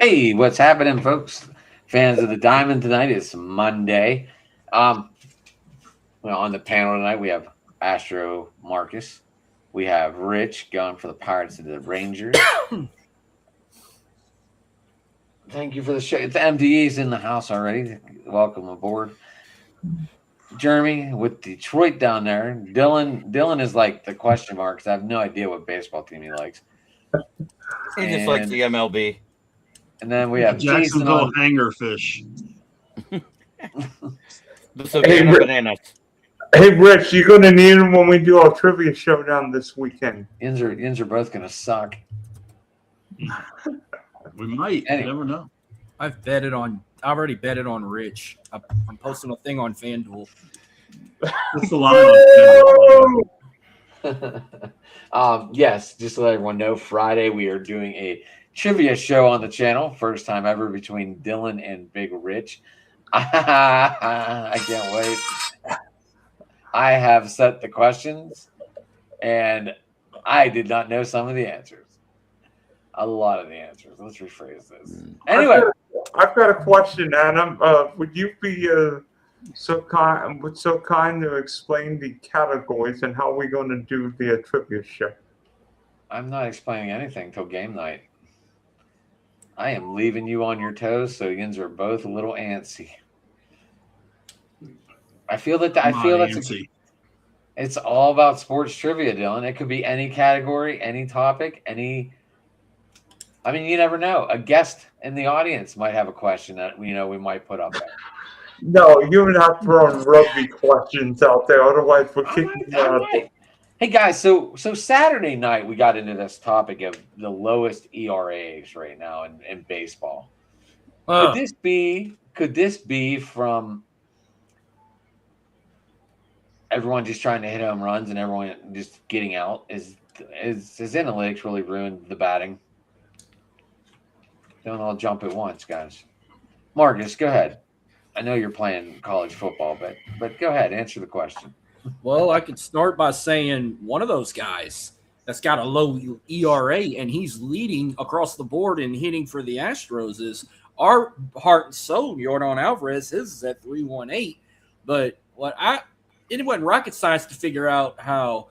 Hey, what's happening, folks? Fans of the Diamond tonight. It's Monday. Um, on the panel tonight, we have Astro Marcus. We have Rich going for the Pirates of the Rangers. Thank you for the show. The MDE's in the house already. Welcome aboard. Jeremy with Detroit down there. Dylan is like the question mark because I have no idea what baseball team he likes. He just likes the MLB. And then we have Jacksonville Jason Hangerfish. The Savannah Bananas. Hey, Rich, you're going to need him when we do our trivia showdown this weekend. Yins are both going to suck. We might. You never know. I've already betted on Rich. I'm posting a thing on FanDuel. What's the line on FanDuel? Yes, just to let everyone know, Friday we are doing a trivia show on the channel. First time ever between Dylan and Big Rich. I can't wait. I have set the questions, and I did not know some of the answers. A lot of the answers. Let's rephrase this. Anyway, I've got a question, Adam. Would you be so kind to explain the categories and how we're going to do the trivia show? I'm not explaining anything till game night. I am leaving you on your toes, so yins are both a little antsy. I feel that's it's all about sports trivia, Dylan. It could be any category, any topic, any. I mean, you never know. A guest in the audience might have a question that we might put up there. No, you're not throwing rugby questions out there. Otherwise, we're kicking you out. Hey guys, so Saturday night we got into this topic of the lowest ERAs right now in baseball. Could this be from everyone just trying to hit home runs and everyone just getting out? Is analytics really ruined the batting? Don't all jump at once, guys. Marcus, go ahead. I know you're playing college football, but go ahead, answer the question. Well, I could start by saying one of those guys that's got a low ERA and he's leading across the board and hitting for the Astros is our heart and soul, Yordan Alvarez. His is at 3.18. But it wasn't rocket science to figure out how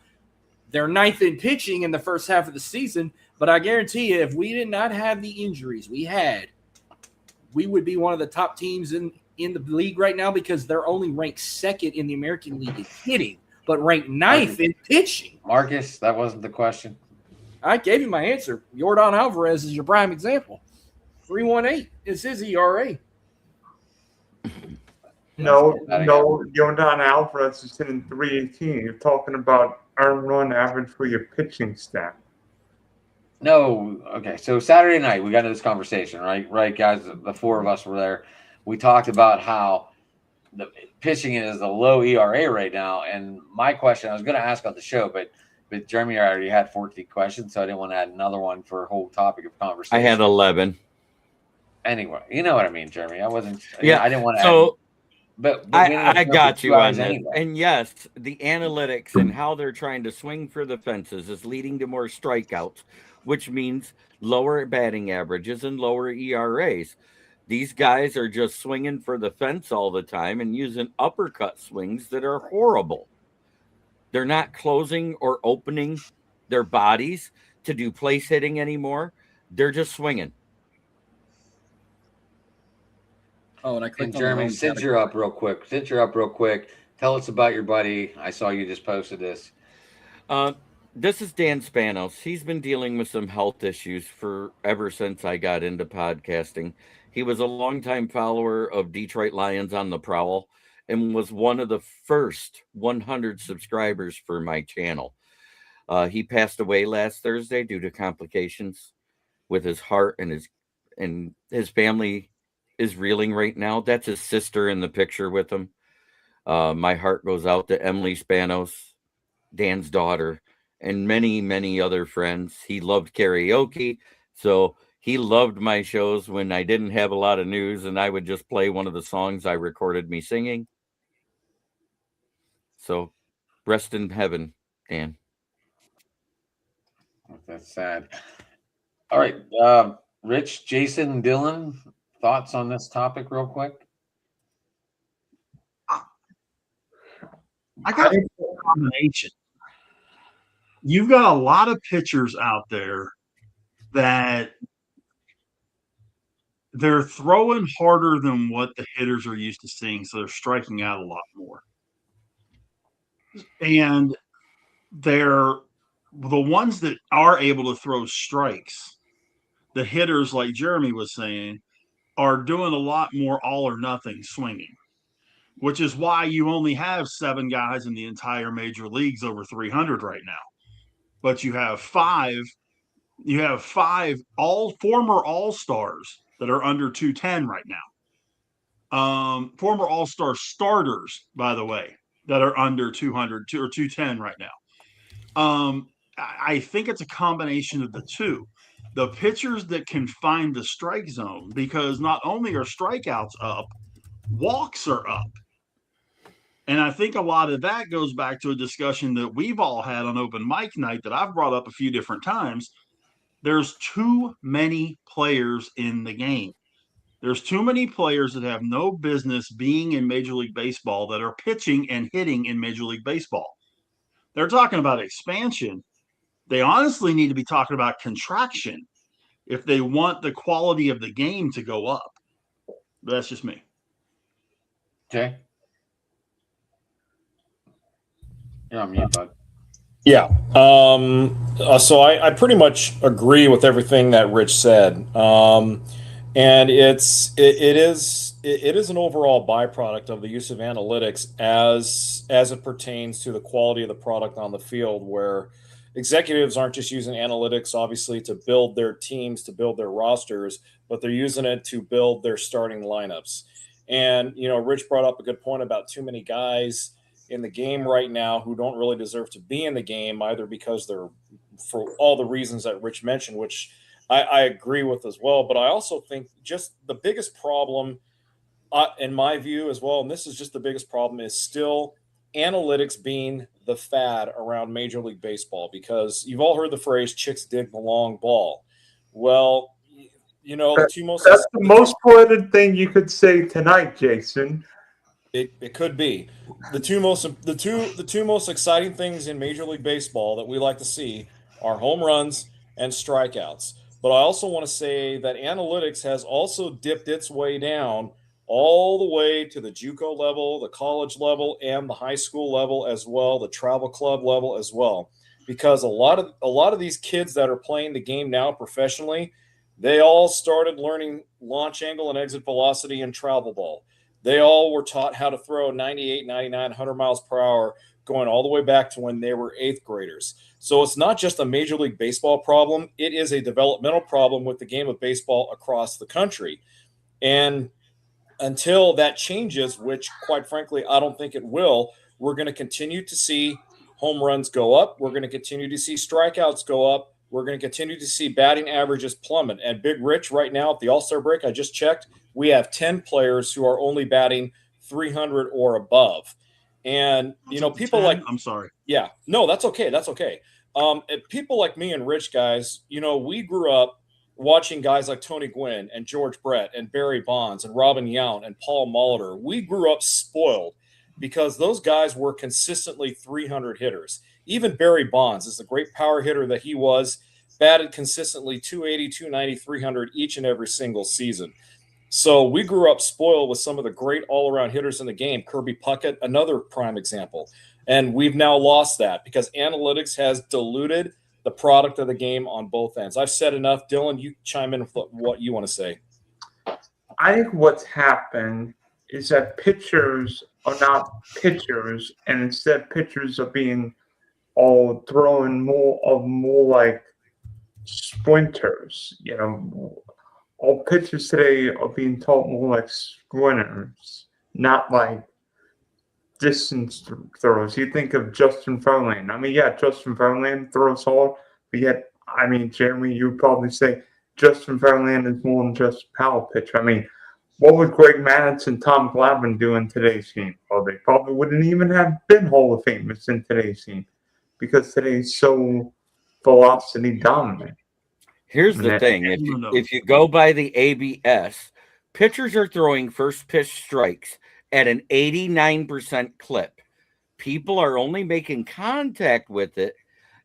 they're ninth in pitching in the first half of the season. But I guarantee you, if we did not have the injuries we had, we would be one of the top teams in the league right now because they're only ranked second in the American League in hitting, but ranked ninth in pitching. Marcus, that wasn't the question. I gave you my answer. Yordan Alvarez is your prime example. 3.18 is his ERA. No, Yordan Alvarez is in 3.18. You're talking about earned run average for your pitching staff. No, okay. So Saturday night we got into this conversation, right, guys. The four of us were there. We talked about how the pitching is a low ERA right now, and my question I was going to ask on the show, but Jeremy already had 14 questions, so I didn't want to add another one for a whole topic of conversation. I had 11. Anyway, you know what I mean, Jeremy. I wasn't. Yeah, I didn't want to. So, but I got you on that. Anyway. And yes, the analytics and how they're trying to swing for the fences is leading to more strikeouts, which means lower batting averages and lower ERAs. These guys are just swinging for the fence all the time and using uppercut swings that are horrible. They're not closing or opening their bodies to do place hitting anymore. They're just swinging. Oh, and I clicked on Jeremy, since you're up real quick, tell us about your buddy. I saw you just posted this. This is Dan Spanos. He's been dealing with some health issues ever since I got into podcasting. He was a longtime follower of Detroit Lions on the Prowl and was one of the first 100 subscribers for my channel. He passed away last Thursday due to complications with his heart, and his family is reeling right now. That's his sister in the picture with him. My heart goes out to Emily Spanos, Dan's daughter, and many, many other friends. He loved karaoke, so he loved my shows when I didn't have a lot of news and I would just play one of the songs I recorded me singing. So rest in heaven, Dan. That's sad. All right. Rich, Jason, Dylan, thoughts on this topic real quick? I got a combination. You've got a lot of pitchers out there that they're throwing harder than what the hitters are used to seeing, so they're striking out a lot more. And they're the ones that are able to throw strikes, the hitters, like Jeremy was saying, are doing a lot more all or nothing swinging, which is why you only have 7 guys in the entire major leagues over 300 right now. But you have five former all-stars that are under 210 right now. Former all-star starters, by the way, that are under 200 or 210 right now. I think it's a combination of the two. The pitchers that can find the strike zone, because not only are strikeouts up, walks are up. And I think a lot of that goes back to a discussion that we've all had on open mic night that I've brought up a few different times. There's too many players in the game. There's too many players that have no business being in Major League Baseball that are pitching and hitting in Major League Baseball. They're talking about expansion. They honestly need to be talking about contraction if they want the quality of the game to go up. But that's just me. Okay. You're on mute, bud. Yeah. So I pretty much agree with everything that Rich said. And it is an overall byproduct of the use of analytics as it pertains to the quality of the product on the field, where executives aren't just using analytics, obviously, to build their teams, to build their rosters, but they're using it to build their starting lineups. And, Rich brought up a good point about too many guys in the game right now who don't really deserve to be in the game, either because they're, for all the reasons that Rich mentioned, which I agree with as well. But I also think just the biggest problem, in my view as well, and this is just the biggest problem, is still analytics being the fad around Major League Baseball, because you've all heard the phrase "chicks dig the long ball." Well, that's the most quoted thing you could say tonight, Jason. It could be the two most exciting things in Major League Baseball that we like to see are home runs and strikeouts. But I also want to say that analytics has also dipped its way down all the way to the JUCO level, the college level, and the high school level as well, the travel club level as well. Because a lot of these kids that are playing the game now professionally, they all started learning launch angle and exit velocity and travel ball. They all were taught how to throw 98, 99, 100 miles per hour going all the way back to when they were 8th graders. So it's not just a Major League Baseball problem. It is a developmental problem with the game of baseball across the country. And until that changes, which quite frankly, I don't think it will, we're going to continue to see home runs go up. We're going to continue to see strikeouts go up. We're going to continue to see batting averages plummet. And Big Rich, right now at the All-Star break, I just checked, we have 10 players who are only batting 300 or above. And, people 10? like – I'm sorry. Yeah. No, that's okay. That's okay. People like me and Rich, guys, we grew up watching guys like Tony Gwynn and George Brett and Barry Bonds and Robin Yount and Paul Molitor. We grew up spoiled because those guys were consistently 300 hitters. Even Barry Bonds, is the great power hitter that he was, batted consistently 280, 290, 300 each and every single season. So we grew up spoiled with some of the great all-around hitters in the game. Kirby Puckett, another prime example. And we've now lost that because analytics has diluted the product of the game on both ends. I've said enough. Dylan, you chime in with what you want to say. I think what's happened is that pitchers are not pitchers, and instead pitchers are being all throwing more like sprinters. All pitchers today are being taught more like sprinters, not like distance throws. You think of Justin Verlander. I mean, yeah, Justin Verlander throws hard, but yet, Jeremy, you'd probably say Justin Verlander is more than just a power pitcher. I mean, what would Greg Maddux and Tom Glavine do in today's game? Well, they probably wouldn't even have been Hall of Famers in today's game because today's so velocity dominant. Here's the thing: if you go by the ABS, pitchers are throwing first pitch strikes at an 89% clip. People are only making contact with it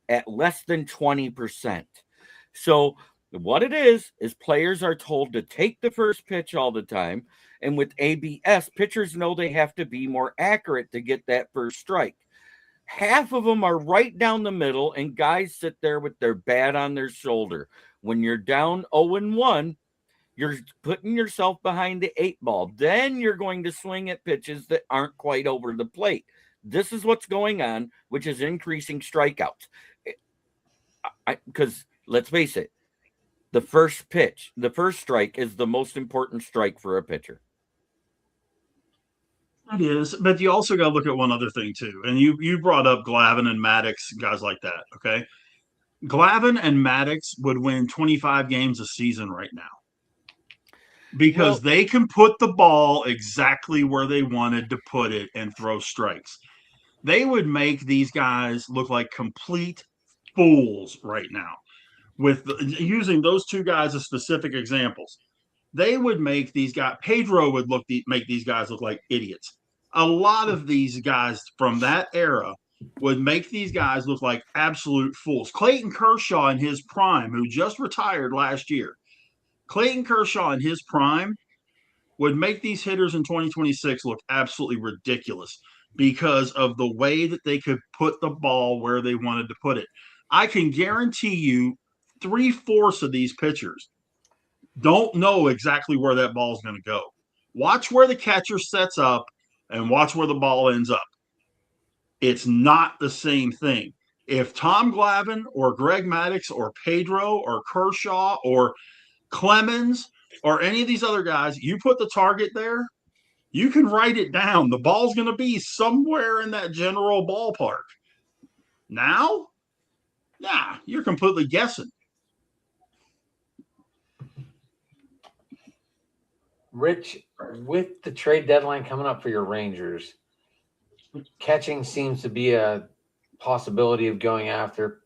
at less than 20%. So what it is players are told to take the first pitch all the time. And with ABS, pitchers know they have to be more accurate to get that first strike. Half of them are right down the middle, and guys sit there with their bat on their shoulder. When you're down 0-1, you're putting yourself behind the 8 ball. Then you're going to swing at pitches that aren't quite over the plate. This is what's going on, which is increasing strikeouts. Because let's face it, the first pitch, the first strike is the most important strike for a pitcher. It is, but you also got to look at one other thing too. And you brought up Glavine and Maddox, guys like that. Okay, Glavine and Maddox would win 25 games a season right now because they can put the ball exactly where they wanted to put it and throw strikes. They would make these guys look like complete fools right now. With using those two guys as specific examples, they would make these guys. Pedro would make these guys look like idiots. A lot of these guys from that era would make these guys look like absolute fools. Clayton Kershaw in his prime, who just retired last year, Clayton Kershaw in his prime would make these hitters in 2026 look absolutely ridiculous because of the way that they could put the ball where they wanted to put it. I can guarantee you 3/4 of these pitchers don't know exactly where that ball is going to go. Watch where the catcher sets up and watch where the ball ends up. It's not the same thing. If Tom Glavine or Greg Maddux or Pedro or Kershaw or Clemens or any of these other guys, you put the target there, you can write it down. The ball's going to be somewhere in that general ballpark. Now, yeah, you're completely guessing. Rich, with the trade deadline coming up for your Rangers, catching seems to be a possibility of going after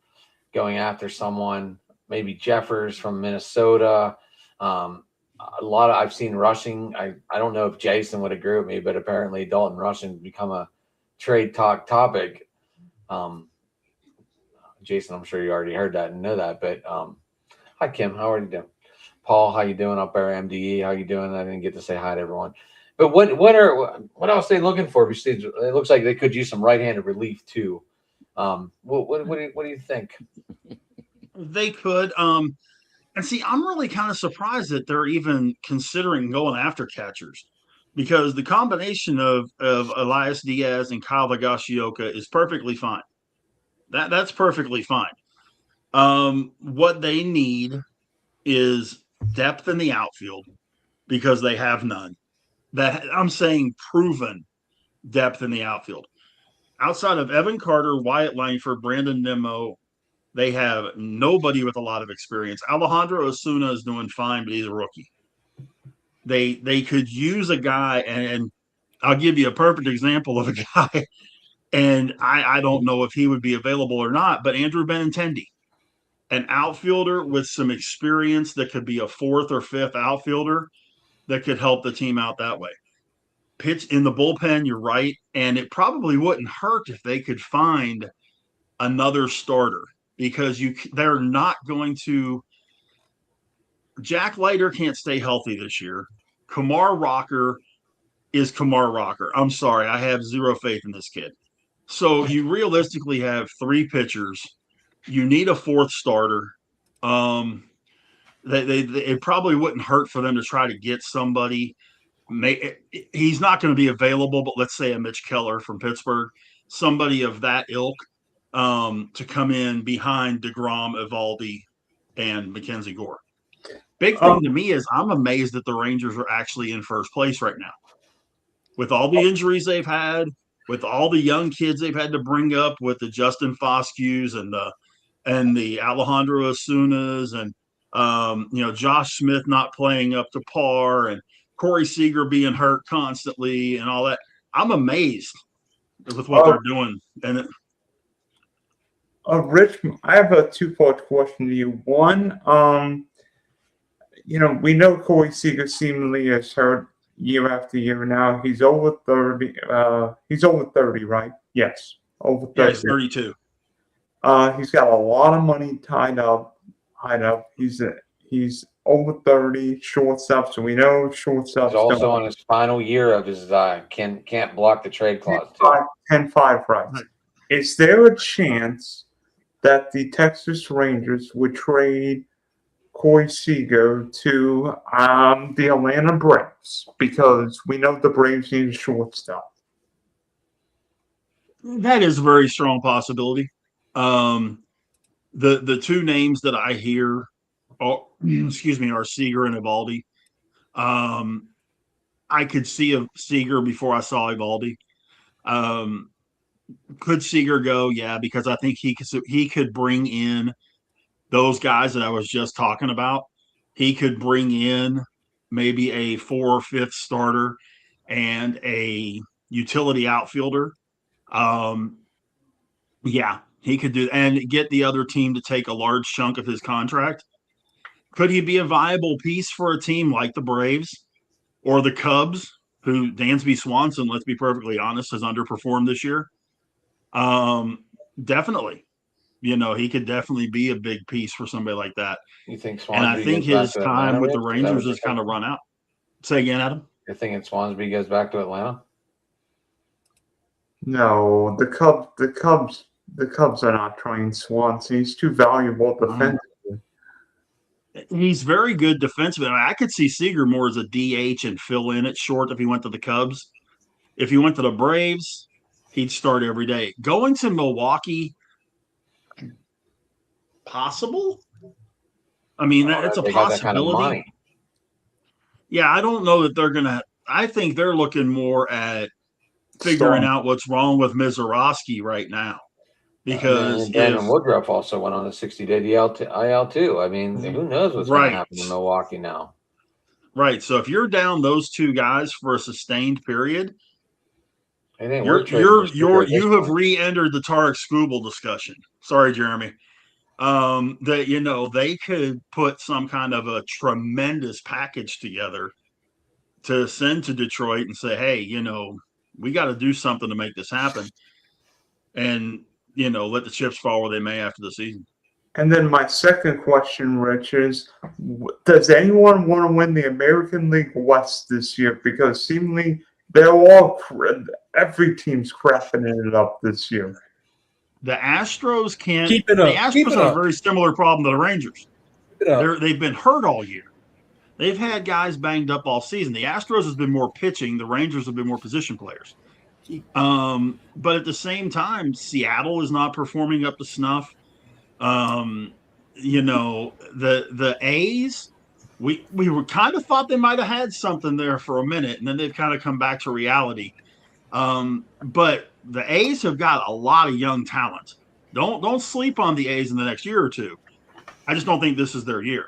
someone, maybe Jeffers from Minnesota. A lot of I've seen rushing. I don't know if Jason would agree with me, but apparently Dalton Rushing become a trade talk topic. Jason, I'm sure you already heard that and know that. But hi Kim, how are you doing? Paul, how you doing up there? MDE, how you doing? I didn't get to say hi to everyone. But what else are they looking for? It looks like they could use some right-handed relief too. What do you think? They could. And see, I'm really kind of surprised that they're even considering going after catchers because the combination of Elias Diaz and Kyle Higashioka is perfectly fine. That's perfectly fine. What they need is depth in the outfield because they have none. That I'm saying proven depth in the outfield. Outside of Evan Carter, Wyatt Langford, Brandon Nimmo, they have nobody with a lot of experience. Alejandro Osuna is doing fine, but he's a rookie. They could use a guy, and I'll give you a perfect example of a guy, and I don't know if he would be available or not, but Andrew Benintendi, an outfielder with some experience that could be a 4th or 5th outfielder that could help the team out that way. Pitch in the bullpen, you're right, and it probably wouldn't hurt if they could find another starter because they're not going to. Jack Leiter can't stay healthy this year. Kumar Rocker is Kumar Rocker. I'm sorry, I have zero faith in this kid. So you realistically have 3 pitchers. You need a 4th starter. It probably wouldn't hurt for them to try to get somebody. He's not going to be available, but let's say a Mitch Keller from Pittsburgh, somebody of that ilk, to come in behind DeGrom, Evaldi, and Mackenzie Gore. Big thing to me is I'm amazed that the Rangers are actually in first place right now. With all the injuries they've had, with all the young kids they've had to bring up with the Justin Foscues and the Alejandro Osunas and Josh Smith not playing up to par and Corey Seager being hurt constantly and all that. I'm amazed with what they're doing. And Rich, I have a two-part question to you. One, we know Corey Seager seemingly is hurt year after year now. He's over 30. He's over 30, right? Yes, over 30. Yeah, he's 32. He's got a lot of money tied up. He's over 30, shortstop, so we know shortstops. He's also on his final year of his can't block the trade clause. 10-5 rights. Is there a chance that the Texas Rangers would trade Corey Seager to the Atlanta Braves? Because we know the Braves need a shortstop. That is a very strong possibility. The two names that I hear are Seager and Evaldi. I could see a Seager before I saw Evaldi. Could Seager go? Yeah, because I think he could bring in those guys that I was just talking about. He could bring in maybe a 4th or 5th starter and a utility outfielder. Yeah, he could do and get the other team to take a large chunk of his contract. Could he be a viable piece for a team like the Braves or the Cubs, who Dansby Swanson, let's be perfectly honest, has underperformed this year? Definitely. He could definitely be a big piece for somebody like that. You think And I Swansby think goes his back to time Atlanta, with the Rich? Is that Rangers what has kind of run out. Say again, Adam? You're thinking Swansby goes back to Atlanta? No, the Cubs are not trying Swanson. He's too valuable defensively. He's very good defensively. I could see Seager more as a DH and fill in at short if he went to the Cubs. If he went to the Braves, he'd start every day. Going to Milwaukee, possible? I mean, it's a They got that kind of possibility. money. Yeah, I don't know that they're going to – I think they're looking more at figuring out what's wrong with Mizorowski right now. Because Brandon Woodruff also went on a 60-day IL too. I mean, who knows what's going to happen in Milwaukee now? Right. So if you're down those two guys for a sustained period, It ain't you have re-entered the Tarek Skubal discussion. Sorry, Jeremy. That they could put some kind of a tremendous package together to send to Detroit and say, hey, we got to do something to make this happen. And let the chips fall where they may after the season. And then my second question, Rich, is does anyone want to win the American League West this year? Because seemingly every teteam's crapping it up this year. The Astros can't. Keep it up. The Astros have a very similar problem to the Rangers. They've been hurt all year. They've had guys banged up all season. The Astros has been more pitching. The Rangers have been more position players. But at the same time, Seattle is not performing up to snuff. The A's, we were kind of thought they might have had something there for a minute, and then they've kind of come back to reality. But the A's have got a lot of young talent. Don't sleep on the A's in the next year or two. I just don't think this is their year.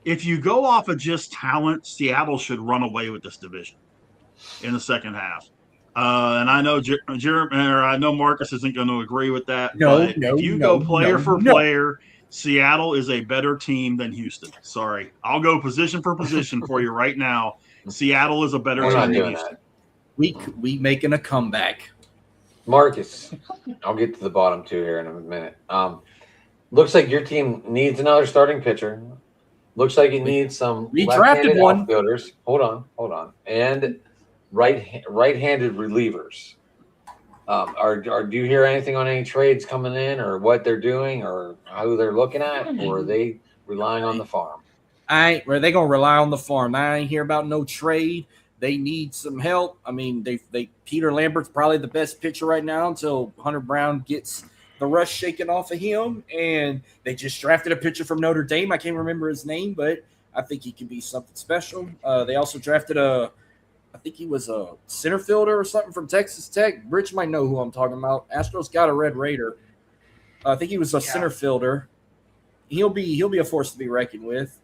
If you go off of just talent, Seattle should run away with this division in the second half. And I know I know Marcus isn't going to agree with that. If you go player for player, Seattle is a better team than Houston. Sorry. I'll go position for position for you right now. Seattle is a better team than Houston. We making a comeback. Marcus, I'll get to the bottom two here in a minute. Looks like your team needs another starting pitcher. Looks like it needs some drafted one outfielders. Hold on. And right-handed relievers. Do you hear anything on any trades coming in, or what they're doing, or who they're looking at, or are they relying on the farm? They're gonna rely on the farm. I ain't hear about no trade. They need some help. I mean, Peter Lambert's probably the best pitcher right now until Hunter Brown gets the rust shaken off of him. And they just drafted a pitcher from Notre Dame. I can't remember his name, but I think he could be something special. They also drafted I think he was a center fielder or something from Texas Tech. Rich might know who I'm talking about. Astros got a Red Raider. I think he was a center fielder. He'll be a force to be reckoned with.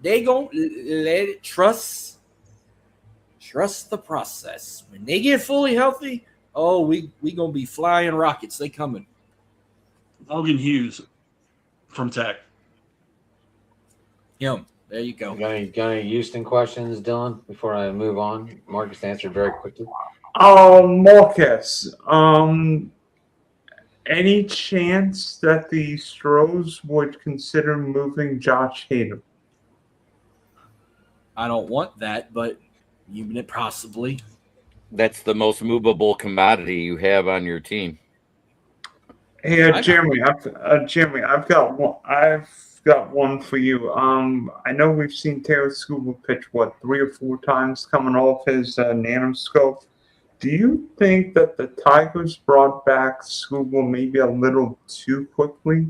They gonna let it trust the process. When they get fully healthy, Oh, we gonna be flying rockets. They coming. Logan Hughes from Tech. Him. There you go. Got any Houston questions, Dylan, before I move on? Marcus answered very quickly. Marcus, any chance that the Stros would consider moving Josh Hader? I don't want that, but you possibly. That's the most movable commodity you have on your team. Hey, Jeremy, I've got one. I've got one for you. I know we've seen Taylor Skubal pitch 3 or 4 times coming off his nanoscope. Do you think that the Tigers brought back Skubal maybe a little too quickly?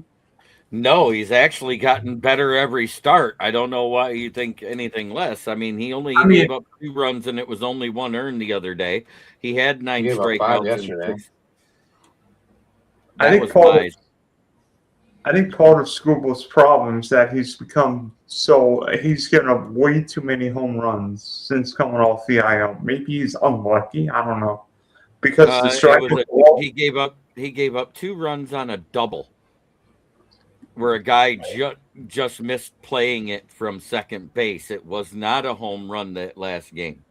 No, he's actually gotten better every start. I don't know why you think anything less. I mean, he only gave up 2 runs, and it was only 1 earned the other day. He had 9 strikeouts yesterday. I think part of Skubal's problem is that he's given up way too many home runs since coming off the IL. Maybe he's unlucky. I don't know, because he gave up 2 runs on a double, where a guy just missed playing it from second base. It was not a home run that last game.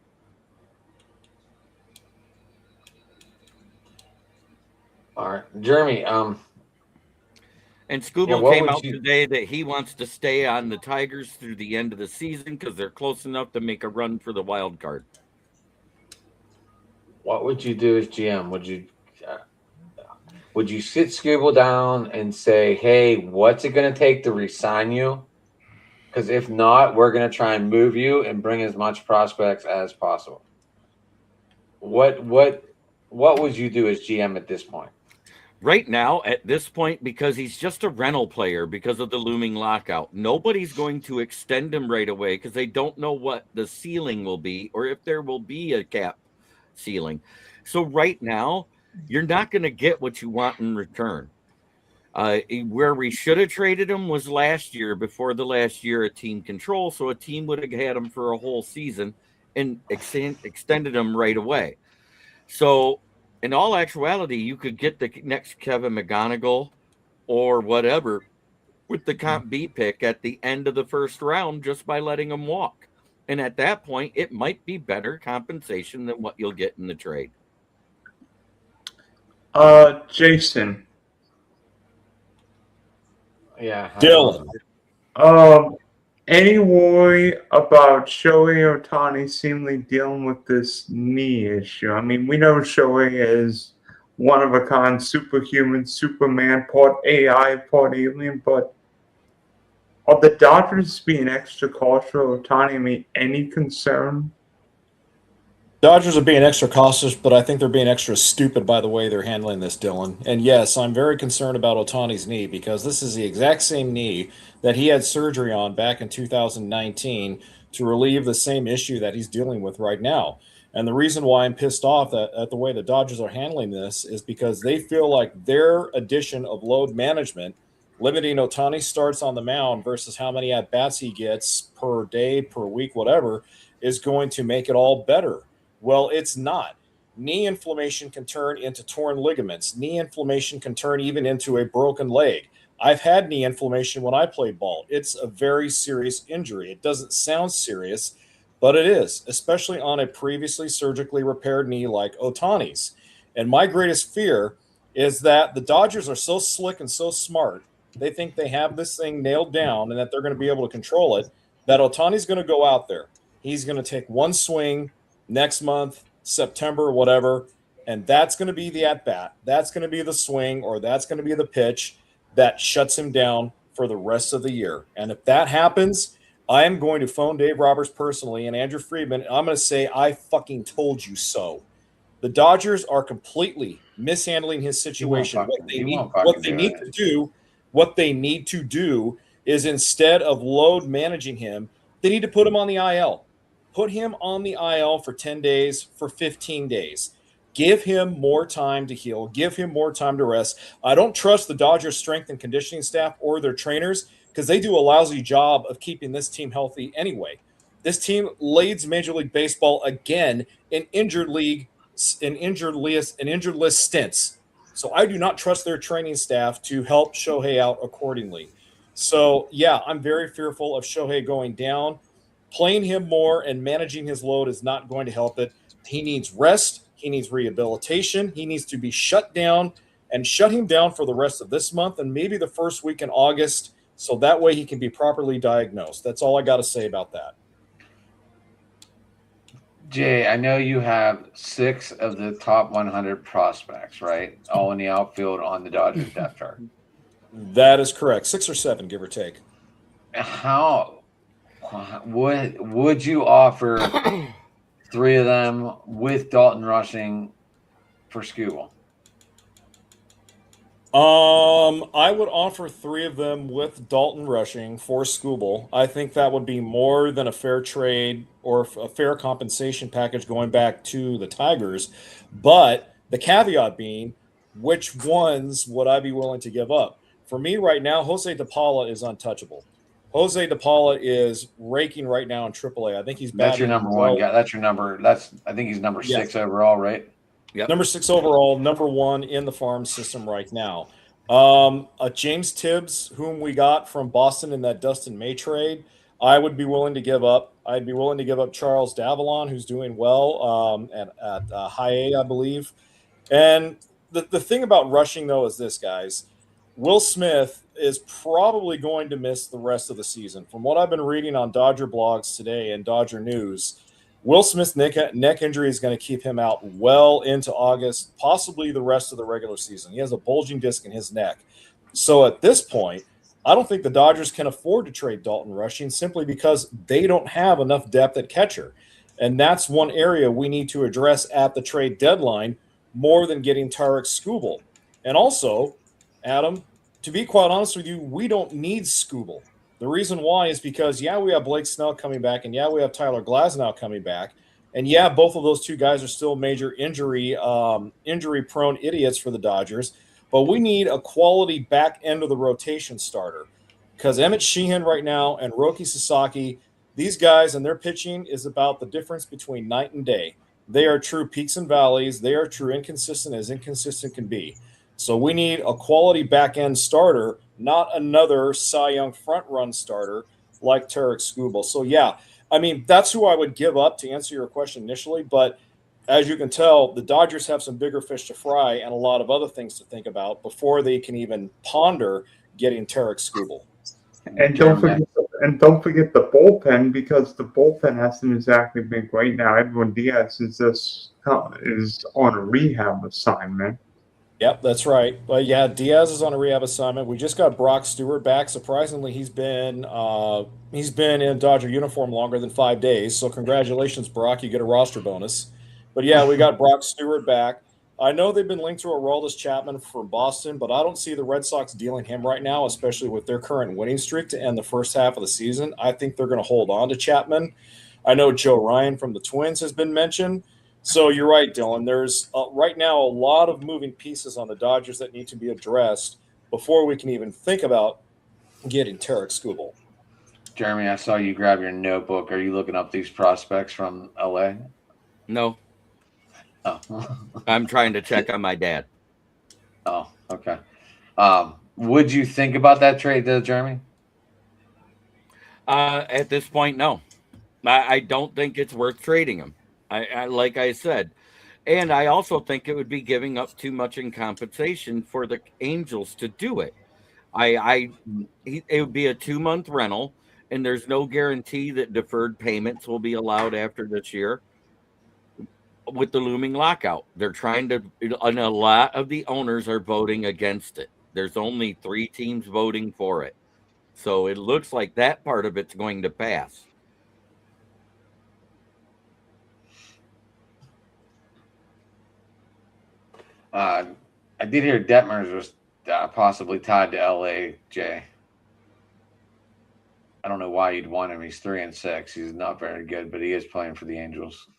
All right, Jeremy. And Skubal came out today that he wants to stay on the Tigers through the end of the season because they're close enough to make a run for the wild card. What would you do as GM? Would you sit Skubal down and say, "Hey, what's it going to take to re-sign you? Because if not, we're going to try and move you and bring as much prospects as possible." What would you do as GM at this point? Right now, at this point, because he's just a rental player because of the looming lockout, nobody's going to extend him right away because they don't know what the ceiling will be or if there will be a cap ceiling. So right now, you're not going to get what you want in return. Where we should have traded him was last year, before the last year of team control, so a team would have had him for a whole season and extended him right away. So in all actuality, you could get the next Kevin McGonigal or whatever with the comp B pick at the end of the first round just by letting him walk. And at that point, it might be better compensation than what you'll get in the trade. Jason. Yeah. Dylan. Any worry about Shohei Ohtani seemingly dealing with this knee issue? I mean, we know Shohei is one of a kind, superhuman, Superman, part AI, part alien, but are the Dodgers being extra cautious of Ohtani? I mean, any concern? Dodgers are being extra cautious, but I think they're being extra stupid by the way they're handling this, Dylan. And yes, I'm very concerned about Ohtani's knee because this is the exact same knee that he had surgery on back in 2019 to relieve the same issue that he's dealing with right now. And the reason why I'm pissed off at the way the Dodgers are handling this is because they feel like their addition of load management, limiting Ohtani's starts on the mound versus how many at-bats he gets per day, per week, whatever, is going to make it all better. Well, it's not. Knee inflammation can turn into torn ligaments. Knee inflammation can turn even into a broken leg. I've had knee inflammation when I played ball. It's a very serious injury. It doesn't sound serious, but it is, especially on a previously surgically repaired knee like Ohtani's. And my greatest fear is that the Dodgers are so slick and so smart. They think they have this thing nailed down and that they're going to be able to control it, that Ohtani's going to go out there. He's going to take one swing next month, September, whatever, and that's going to be the at-bat. That's going to be the swing, or that's going to be the pitch that shuts him down for the rest of the year. And if that happens, I am going to phone Dave Roberts personally and Andrew Friedman, and I'm going to say, I fucking told you so. The Dodgers are completely mishandling his situation. What they need to do is, instead of load managing him, they need to put him on the IL. Put him on the IL for 10 days, for 15 days. Give him more time to heal. Give him more time to rest. I don't trust the Dodgers' strength and conditioning staff or their trainers because they do a lousy job of keeping this team healthy anyway. This team leads Major League Baseball again in injured league injured list stints. So I do not trust their training staff to help Shohei out accordingly. So yeah, I'm very fearful of Shohei going down. Playing him more and managing his load is not going to help it. He needs rest. He needs rehabilitation. He needs to be shut down and shut him down for the rest of this month and maybe the first week in August, so that way he can be properly diagnosed. That's all I got to say about that. Jay, I know you have 6 of the top 100 prospects, right? All in the outfield on the Dodgers depth chart. That is correct. 6 or 7, give or take. How would you offer 3 of them with Dalton rushing for Skubal? I would offer 3 of them with Dalton rushing for Skubal. I think that would be more than a fair trade or a fair compensation package going back to the Tigers. But the caveat being, which ones would I be willing to give up? For me right now, Jose DePaula is untouchable. Jose DePaula is raking right now in AAA. I think he's That's your batting number 1 guy. That's your number. I think he's number 6 overall, right? Yep. Number 6 overall, number 1 in the farm system right now. James Tibbs, whom we got from Boston in that Dustin May trade, I would be willing to give up. I'd be willing to give up Charles Davalon, who's doing well at high A, I believe. And the thing about rushing, though, is this, guys. Will Smith is probably going to miss the rest of the season. From what I've been reading on Dodger blogs today and Dodger News, Will Smith's neck injury is going to keep him out well into August, possibly the rest of the regular season. He has a bulging disc in his neck. So at this point, I don't think the Dodgers can afford to trade Dalton rushing simply because they don't have enough depth at catcher. And that's one area we need to address at the trade deadline more than getting Tarik Skubal. And also, Adam, to be quite honest with you, we don't need Skubal. The reason why is because, yeah, we have Blake Snell coming back, and yeah, we have Tyler Glasnow coming back. And yeah, both of those 2 guys are still major injury-prone idiots for the Dodgers. But we need a quality back end of the rotation starter because Emmett Sheehan right now and Roki Sasaki, these guys and their pitching is about the difference between night and day. They are true peaks and valleys. They are true inconsistent as inconsistent can be. So we need a quality back-end starter, not another Cy Young front-run starter like Tarik Skubal. So, yeah, I mean, that's who I would give up to answer your question initially. But as you can tell, the Dodgers have some bigger fish to fry and a lot of other things to think about before they can even ponder getting Tarik Skubal. And don't forget the bullpen, because the bullpen hasn't exactly been great now. Edwin Diaz is on a rehab assignment. Yep, that's right. But yeah, Diaz is on a rehab assignment. We just got Brock Stewart back. Surprisingly, he's been in Dodger uniform longer than 5 days. So congratulations, Brock. You get a roster bonus. But yeah, we got Brock Stewart back. I know they've been linked to Aroldis Chapman for Boston, but I don't see the Red Sox dealing him right now, especially with their current winning streak to end the first half of the season. I think they're going to hold on to Chapman. I know Joe Ryan from the Twins has been mentioned. So you're right, Dylan. There's right now a lot of moving pieces on the Dodgers that need to be addressed before we can even think about getting Tarik Skubal. Jeremy, I saw you grab your notebook. Are you looking up these prospects from LA? No, Oh, I'm trying to check on my dad. oh, okay. Would you think about that trade, though, Jeremy? At this point, no. I don't think it's worth trading him. I like I said. And I also think it would be giving up too much in compensation for the Angels to do it. It would be a 2-month rental, and there's no guarantee that deferred payments will be allowed after this year. With the looming lockout, they're trying to, and a lot of the owners are voting against it. There's only 3 teams voting for it. So it looks like that part of it's going to pass. I did hear Detmers was possibly tied to LA, Jay. I don't know why you'd want him. He's 3-6. He's not very good, but he is playing for the Angels.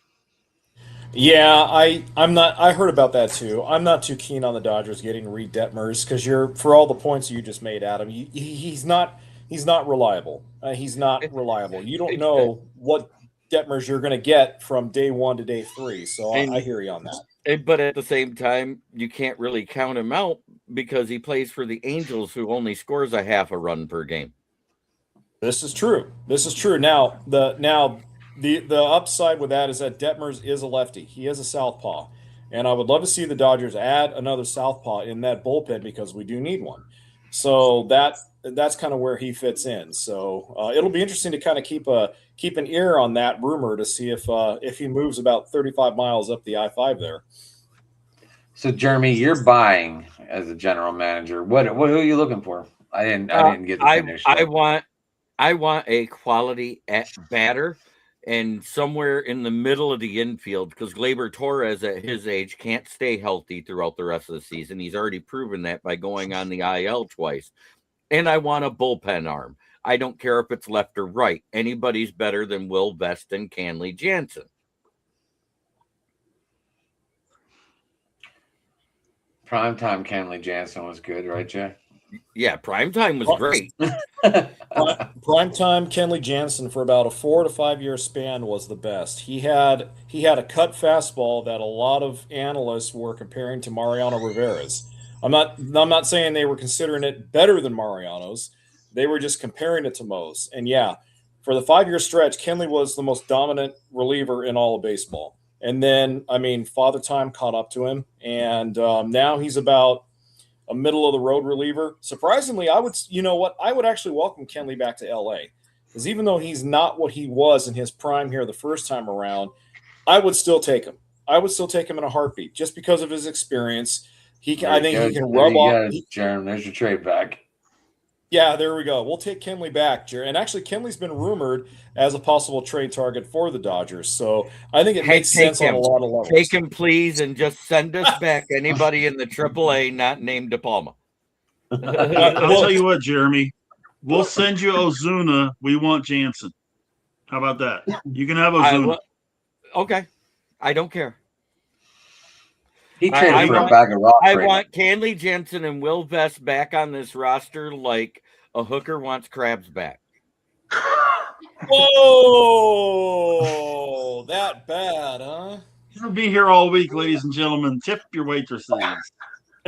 Yeah, I'm not. I heard about that too. I'm not too keen on the Dodgers getting Reed Detmers because for all the points you just made, Adam. He's not reliable. He's not reliable. You don't know what Detmers you're going to get from day 1 to day 3. So And- I hear you on that. But at the same time, you can't really count him out because he plays for the Angels, who only scores a half a run per game. This is true. Now the upside with that is that Detmers is a lefty. He is a southpaw, and I would love to see the Dodgers add another southpaw in that bullpen because we do need one. So that's kind of where he fits in. So it'll be interesting to kind of keep an ear on that rumor to see if he moves about 35 miles up the I-5 there. So Jeremy, you're buying as a general manager. Who are you looking for? I didn't get the finish. I want a quality batter and somewhere in the middle of the infield, because Gleyber Torres at his age can't stay healthy throughout the rest of the season. He's already proven that by going on the IL twice. And I want a bullpen arm. I don't care if it's left or right. Anybody's better than Will Vest and Kenley Jansen. Primetime Kenley Jansen was good, right, Jay? Yeah, primetime was great. Primetime Kenley Jansen for about a 4 to 5 year span was the best. He had a cut fastball that a lot of analysts were comparing to Mariano Rivera's. I'm not saying they were considering it better than Mariano's. They were just comparing it to Mo's. And yeah, for the 5 year stretch, Kenley was the most dominant reliever in all of baseball. And then, Father Time caught up to him, and now he's about a middle of the road reliever. Surprisingly, I would actually welcome Kenley back to LA, because even though he's not what he was in his prime here the first time around, I would still take him. I would still take him in a heartbeat just because of his experience. He can rub off. Jeremy, there's your trade back. Yeah, there we go. We'll take Kenley back, Jerry. And actually, Kenley's been rumored as a possible trade target for the Dodgers. So I think it makes sense on a lot of levels. Take him, please, and just send us back anybody in the AAA not named De Palma. I'll tell you what, Jeremy. We'll send you Ozuna. We want Jansen. How about that? You can have Ozuna. Okay. I don't care. He traded for a bag of rocks. I want Kenley Jansen and Will Vest back on this roster like a hooker wants crabs back. Whoa, that bad, huh? He'll be here all week, ladies and gentlemen. Tip your waitresses.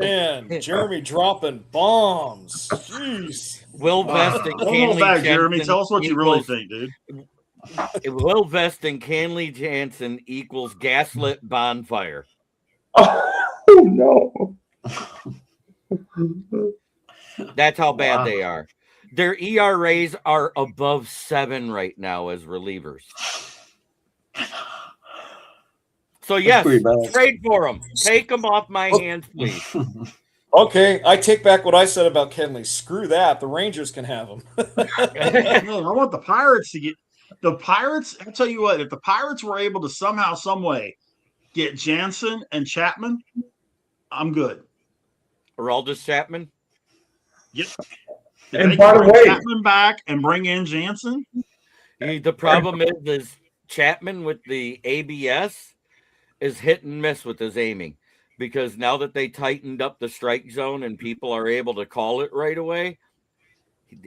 And Jeremy dropping bombs. Jeez. Will Vest and Kenley back, Jansen. Jeremy. Tell us what you really think, dude. Will Vest and Kenley Jansen equals gaslit bonfire. Oh no! That's how bad they are. Their ERAs are above 7 right now as relievers. So yes, trade for them. Take them off my hands, please. Okay, I take back what I said about Kenley. Screw that. The Rangers can have him. No, I want the Pirates to get the Pirates. I'll tell you what, if the Pirates were able to somehow, some way get Jansen and Chapman, I'm good. Aroldis Chapman? Yep. And by the way, Chapman back and bring in Jansen. The problem is Chapman with the ABS is hit and miss with his aiming, because now that they tightened up the strike zone and people are able to call it right away,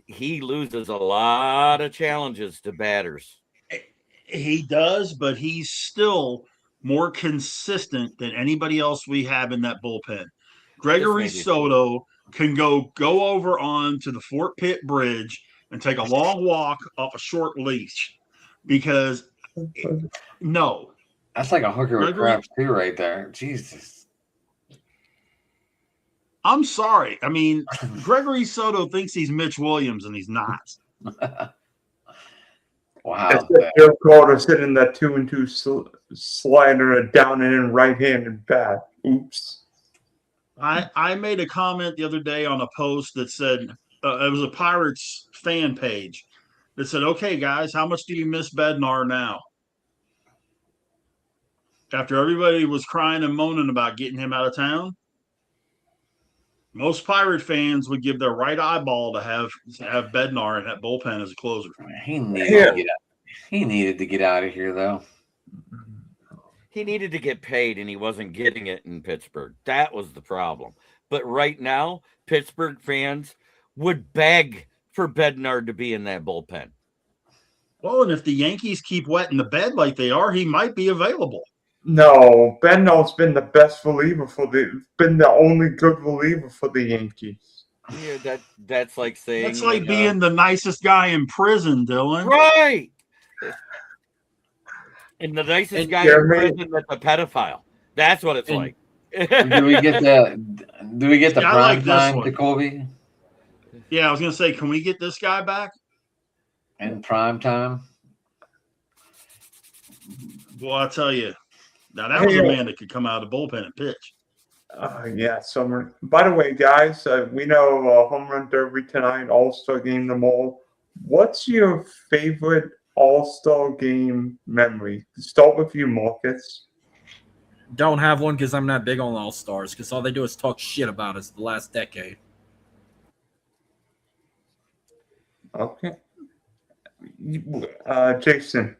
he loses a lot of challenges to batters. He does, but he's still more consistent than anybody else we have in that bullpen. Gregory Soto can go over on to the Fort Pitt Bridge and take a long walk off a short leash, because no. That's like a hooker with crabs too, right there. Jesus. I'm sorry. Gregory Soto thinks he's Mitch Williams, and he's not. Wow. That's that Joe Carter sitting that 2-2 slider, a down and in right-handed bat. Oops. I made a comment the other day on a post that said it was a Pirates fan page that said, "Okay, guys, how much do you miss Bednar now?" After everybody was crying and moaning about getting him out of town, most Pirate fans would give their right eyeball to have Bednar in that bullpen as a closer. He needed to get out of here, though. He needed to get paid, and he wasn't getting it in Pittsburgh. That was the problem. But right now, Pittsburgh fans would beg for Bednar to be in that bullpen. Well, and if the Yankees keep wetting the bed like they are, he might be available. No, Benno's been the best reliever been the only good reliever for the Yankees. Yeah, that's like saying That's like being the nicest guy in prison, Dylan. right. And the nicest And guy in Jeremy- prison that's a pedophile. That's what it's And- like. Do we get the Yeah, I prime like this time one. to Colby Yeah, I was gonna say, can we get this guy back? in prime time? Well, I tell you, now that was a man that could come out of the bullpen and pitch. Yeah, summer. By the way, guys, we know Home Run Derby tonight, All-Star Game tomorrow. What's your favorite All-Star Game memory? Start with you, Marcus. Don't have one because I'm not big on All Stars because all they do is talk shit about us the last decade. Okay. Jason.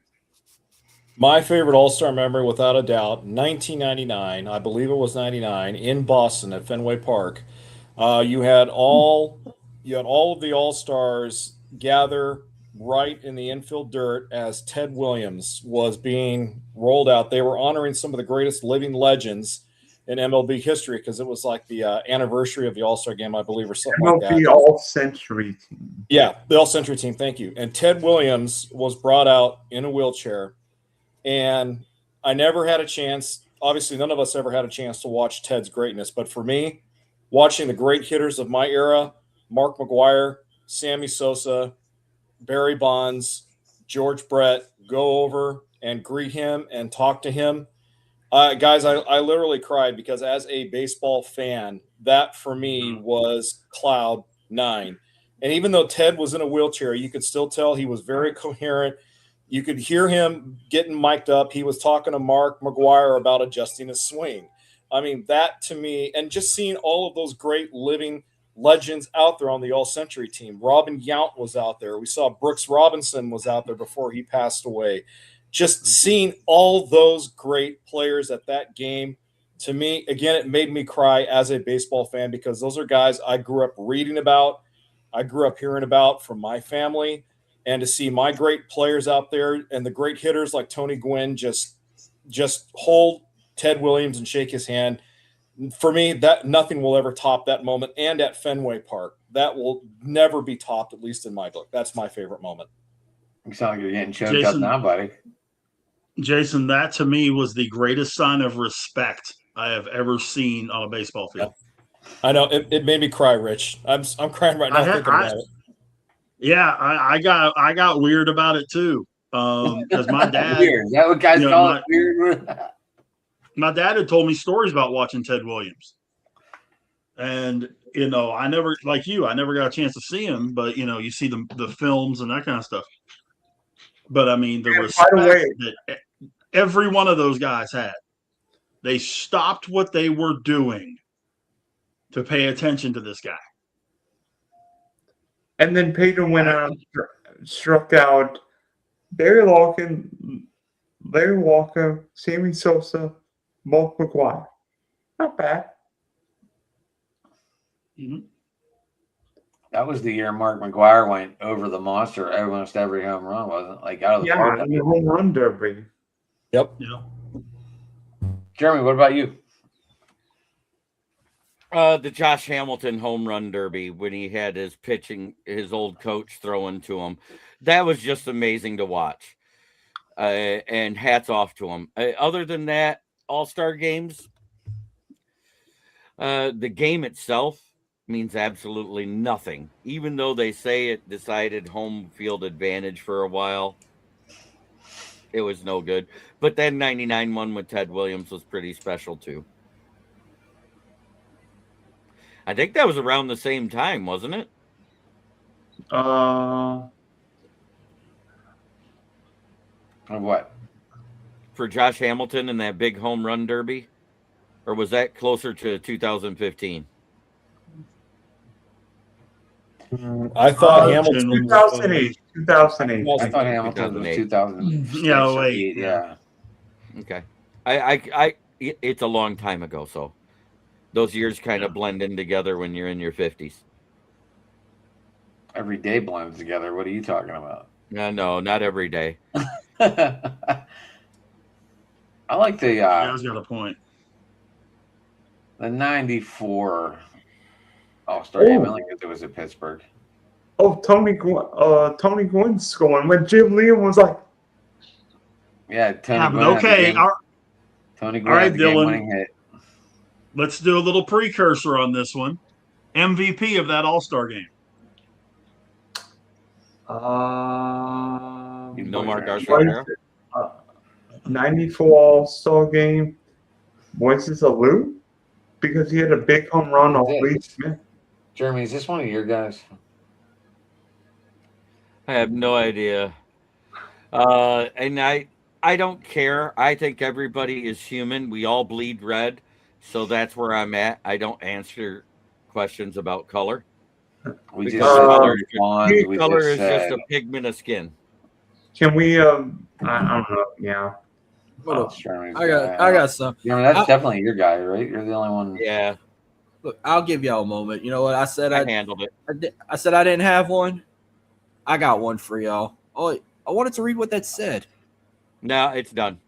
My favorite All-Star memory, without a doubt, 1999. I believe it was 99 in Boston at Fenway Park. You had all of the All-Stars gather right in the infield dirt as Ted Williams was being rolled out. They were honoring some of the greatest living legends in MLB history because it was like the anniversary of the All-Star game, I believe, or something like that. MLB All-Century Team. Yeah, the All-Century Team. Thank you. And Ted Williams was brought out in a wheelchair. And I never had a chance, obviously none of us ever had a chance to watch Ted's greatness. But for me, watching the great hitters of my era, Mark McGwire, Sammy Sosa, Barry Bonds, George Brett, go over and greet him and talk to him. Guys, I literally cried because as a baseball fan, that for me was cloud nine. And even though Ted was in a wheelchair, you could still tell he was very coherent. You could hear him getting mic'd up. He was talking to Mark McGwire about adjusting his swing. I mean, that to me, and just seeing all of those great living legends out there on the All-Century Team. Robin Yount was out there. We saw Brooks Robinson was out there before he passed away. Just seeing all those great players at that game, to me, again, it made me cry as a baseball fan because those are guys I grew up reading about, I grew up hearing about from my family. And to see my great players out there and the great hitters like Tony Gwynn just hold Ted Williams and shake his hand, for me, that nothing will ever top that moment. And at Fenway Park, that will never be topped, at least in my book. That's my favorite moment. You sound like you're getting choked up now, buddy. Jason, that to me was the greatest sign of respect I have ever seen on a baseball field. I know it made me cry, Rich. I'm crying right now thinking about it. Yeah, I got weird about it too. Because my dad, Weird. Is that what guys you know, call it? Weird. my dad had told me stories about watching Ted Williams, and I never, like you, I never got a chance to see him, but you see the films and that kind of stuff. But I mean, the respect that every one of those guys had, they stopped what they were doing to pay attention to this guy. And then Peyton went out and struck out Barry Walker, Sammy Sosa, Mark McGwire. Not bad. Mm-hmm. That was the year Mark McGwire went over the monster almost every home run, wasn't it? Like out of the park. in the Home Run Derby. Yep. Yeah. Jeremy, what about you? The Josh Hamilton home run derby when he had his old coach throwing to him. That was just amazing to watch. And hats off to him. Other than that, All-Star games, the game itself means absolutely nothing. Even though they say it decided home field advantage for a while, it was no good. But that 99 one with Ted Williams was pretty special too. I think that was around the same time, wasn't it? Of what? For Josh Hamilton and that big home run derby? Or was that closer to 2015? I thought Hamilton 2008. 2008. I thought Hamilton was 2000. Yeah, wait. Yeah. Okay. It's a long time ago, so those years kind of blend in together when you're in your 50s. Every day blends together. What are you talking about? No, not every day. I like the You guys got a point. 94 All-Star game. I Oh. like it was at Pittsburgh. Oh, Tony Gwynn scoring when Jim Liam was like, Yeah, Tony Yeah, Gwynn. but had the okay. game- Tony Gwynn right, had the Dylan. game-winning hit. Let's do a little precursor on this one. MVP of that All-Star game. Nomar what is Garcia. it? 94 All-Star game. Was this a loop? Because he had a big home run off He did. Lee Smith. Jeremy, is this one of your guys? I have no idea. And I don't care. I think everybody is human. We all bleed red. So that's where I'm at. I don't answer questions about color. We Because just said color, blonde. We color just is just said a pigment of skin. Can we? I don't know. Yeah. Look, Jeremy's I got guy. some. Jeremy, that's I- definitely your guy, right? You're the only one. Yeah, Look, I'll give y'all a moment. You know what I said? I handled it. I said I didn't have one. I got one for y'all. Oh, I wanted to read what that said. No, it's done.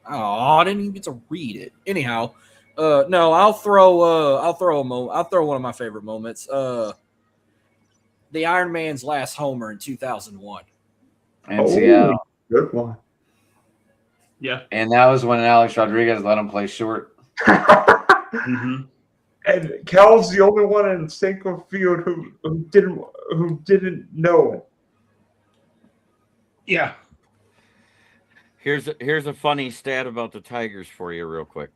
Oh, I didn't even get to read it. Anyhow, no, I'll throw a moment. I'll throw one of my favorite moments. The Iron Man's last homer in 2001. In Seattle. Good one. Yeah. And that was when Alex Rodriguez let him play short. Mm-hmm. And Cal's the only one in Stanko Field who didn't know it. Yeah. Here's a funny stat about the Tigers for you, real quick.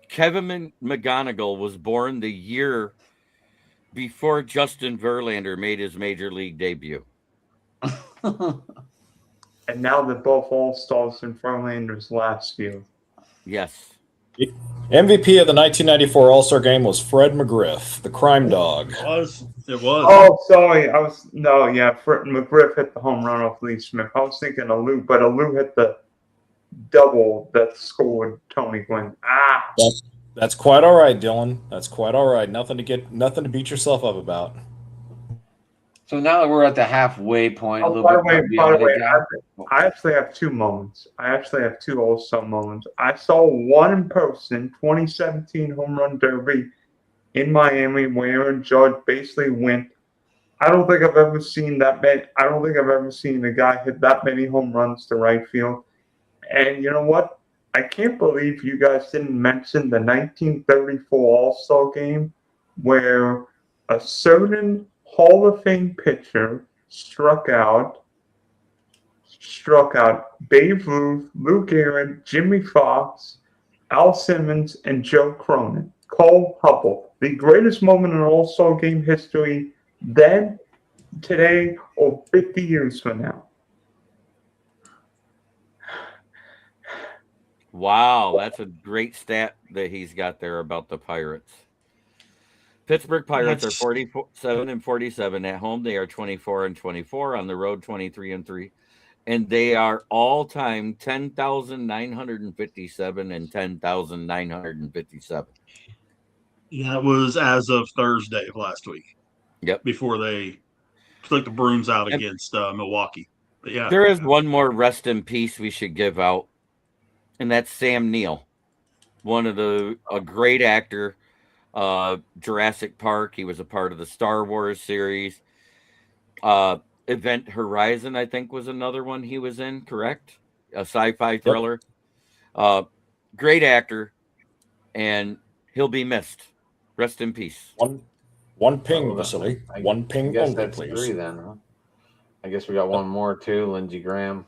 Kevin McGonigal was born the year before Justin Verlander made his major league debut. And now they're both All-Stars in Verlander's last year. Yes. MVP of the 1994 All-Star Game was Fred McGriff, the crime dog. It was. Oh, sorry. McGriff hit the home run off Lee Smith. I was thinking Alou, but Alou hit the double that scored Tony Gwynn. That's quite all right, Dylan. That's quite all right. Nothing to beat yourself up about. So now that we're at the halfway point, a Oh, little by the bit way, beyond the gap. I actually have two moments. I actually have two All-Star moments. I saw one in person, 2017 Home Run Derby in Miami, where Aaron Judge basically went. I don't think I've ever seen that many. I don't think I've ever seen a guy hit that many home runs to right field. And you know what? I can't believe you guys didn't mention the 1934 All-Star game where a certain Hall of Fame pitcher struck out Babe Ruth, Lou Gehrig, Jimmy Fox, Al Simmons, and Joe Cronin. Cole Hubble, the greatest moment in All-Star game history then, today, or 50 years from now. Wow, that's a great stat that he's got there about the Pirates. Pittsburgh Pirates are 47-47 at home. They are 24-24 on the road, 23-3, and they are all-time 10,957 and 10,957. Yeah, it was as of Thursday of last week. Yep. Before they took the brooms out against Milwaukee. But yeah. There is one more rest in peace we should give out, and that's Sam Neill, a great actor. Jurassic Park. He was a part of the Star Wars series. Event Horizon, I think, was another one he was in. Correct? A sci-fi thriller. Yep. Great actor, and he'll be missed. Rest in peace. One ping, Vasily. One ping, I guess only, that's please. 3 then. Huh? I guess we got one more too. Lindsey Graham.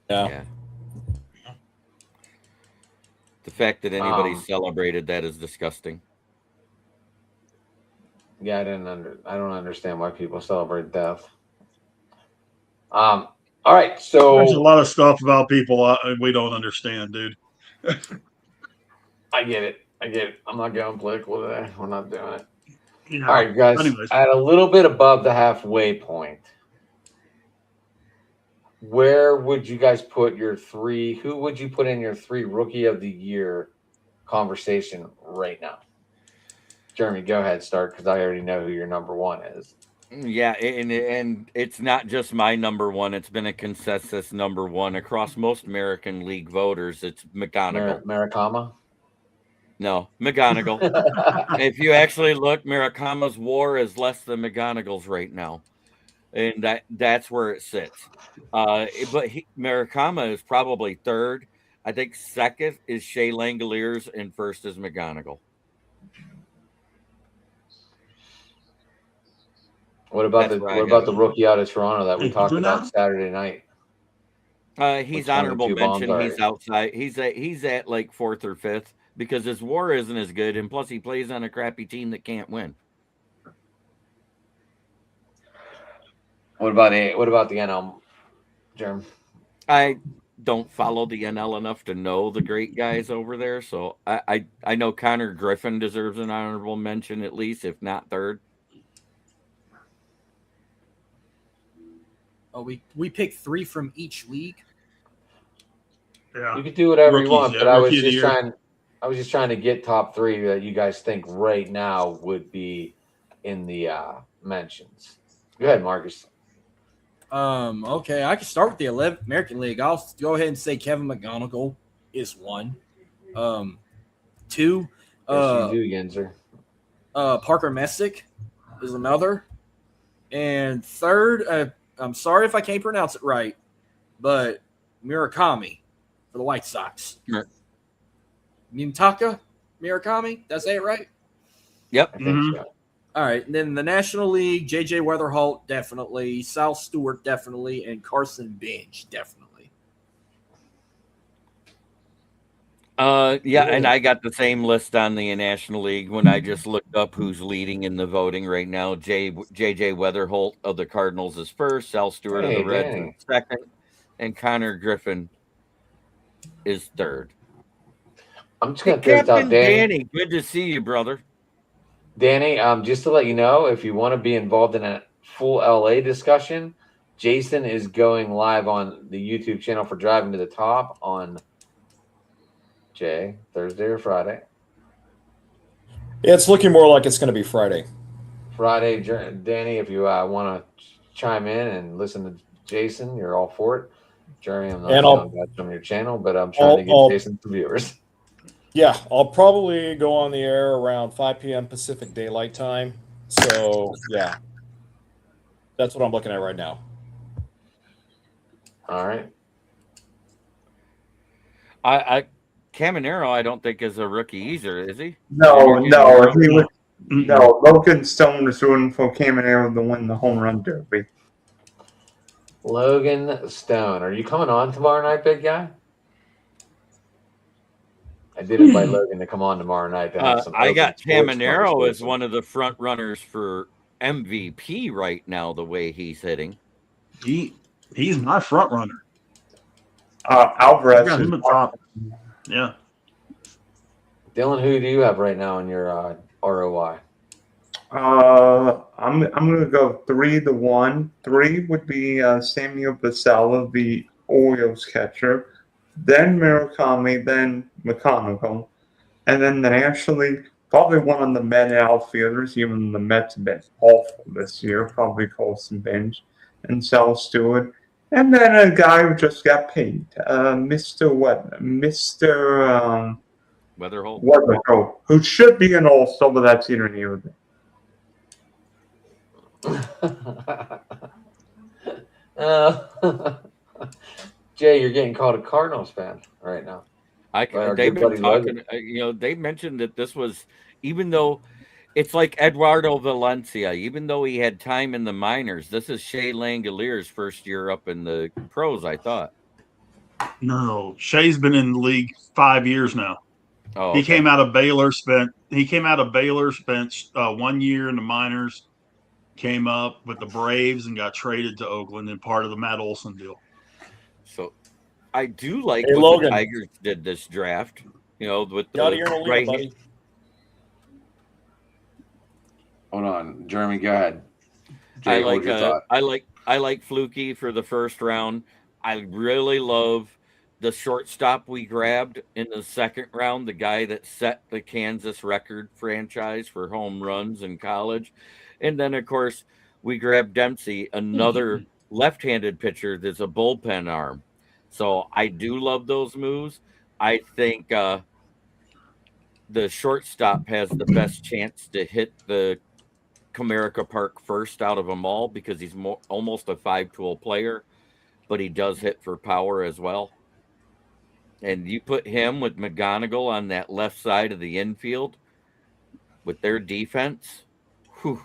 Yeah. The fact that anybody celebrated that is disgusting. Yeah, I don't understand why people celebrate death. All right, so there's a lot of stuff about people we don't understand, dude. I get it. I'm not going political today. We're not doing it. Yeah. All right, guys. Anyways. At a little bit above the halfway point, where would you guys put your 3? Who would you put in your 3 Rookie of the Year conversation right now? Jeremy, go ahead, start, because I already know who your number 1 is. Yeah, and it's not just my number one. It's been a consensus number one across most American League voters. It's McGonigal. Maricama. No, McGonigal. If you actually look, Maricama's WAR is less than McGonigal's right now, and that's where it sits. But Maricama is probably third. I think second is Shea Langoliers, and first is McGonigal. What about That's where I the got it. rookie out of Toronto that we Hey, talked you're about not- Saturday night? He's With honorable 22 bombs mention. He's already. outside. He's at like fourth or fifth because his WAR isn't as good, and plus he plays on a crappy team that can't win. What about the NL, Jerm? I don't follow the NL enough to know the great guys over there, so I know Connor Griffin deserves an honorable mention at least, if not third. Oh, we picked 3 from each league. Yeah. You could do whatever you Rookies, want, yeah, but I was rookie of the just year. trying to get top 3 that you guys think right now would be in the mentions. Go ahead, Marcus. Okay, I can start with the 11th American League. I'll go ahead and say Kevin McGonigal is 1. 2, Yes, you do, Yenzer. Parker Messick is another. And third, I'm sorry if I can't pronounce it right, but Murakami for the White Sox. Sure. Muntaka Murakami, did I say it right? Yep. I think Mhm. so. All right, and then the National League, J.J. Weatherholt, definitely. Sal Stewart, definitely. And Carson Bench, definitely. Yeah, and I got the same list on the National League when I just looked up who's leading in the voting right now. J.J. Weatherholt of the Cardinals is first, Sal Stewart of Hey, the Reds Danny. is second, and Connor Griffin is third. I'm just Hey, gonna throw this out, Captain Danny, good to see you, brother. Danny, just to let you know, if you want to be involved in a full LA discussion, Jason is going live on the YouTube channel for Driving to the Top on Thursday or Friday. It's looking more like it's going to be Friday. Friday, Danny, if you want to chime in and listen to Jason, you're all for it. Jeremy, I'm not And on your channel, but I'm trying to get I'll- Jason some viewers. Yeah, I'll probably go on the air around 5 p.m. Pacific Daylight Time. So, yeah. That's what I'm looking at right now. All right. I Caminero, I don't think is a rookie either, is he? No, Did you no, get he was, Mm-mm. no. Logan Stone was rooting for Caminero to win the home run derby. Logan Stone, are you coming on tomorrow night, big guy? I did invite Logan to come on tomorrow night. To have some I open got sports Caminero as conversation. one of the front runners for MVP right now, the way he's hitting. He's my front runner. Alvarez Got is him at top. Yeah. Dylan, who do you have right now in your ROI? I'm gonna go 3-1. 3 would be Samuel Basala, the Orioles catcher, then Murakami, then McConaughey, and then the National League, probably one of the Met outfielders, even the Mets have been awful this year, probably Carson Bench, and Sal Stewart, and then a guy who just got paid, Mr. Weatherholt. Weatherholt, who should be an all-star, but that's either near. Jay, you're getting called a Cardinals fan right now. Our They've good been buddy talking. They mentioned that this was, even though it's like Eduardo Valencia, even though he had time in the minors, this is Shea Langolier's first year up in the pros. I thought. No, Shea's been in the league 5 years now. Oh, He okay. came out of Baylor, spent 1 year in the minors, came up with the Braves and got traded to Oakland and part of the Matt Olson deal. So I do like Hey, what Logan. the Tigers did this draft. With Got the here in the lead, right buddy. Hold on, Jeremy, go ahead. I Jay, hold your thought. I like Fluky for the first round. I really love the shortstop we grabbed in the second round, the guy that set the Kansas record franchise for home runs in college. And then, of course, we grabbed Dempsey, another left-handed pitcher that's a bullpen arm. So I do love those moves. I think the shortstop has the best chance to hit the Comerica Park first out of them all because he's almost a 5-tool player, but he does hit for power as well. And you put him with McGonigal on that left side of the infield with their defense. Whew.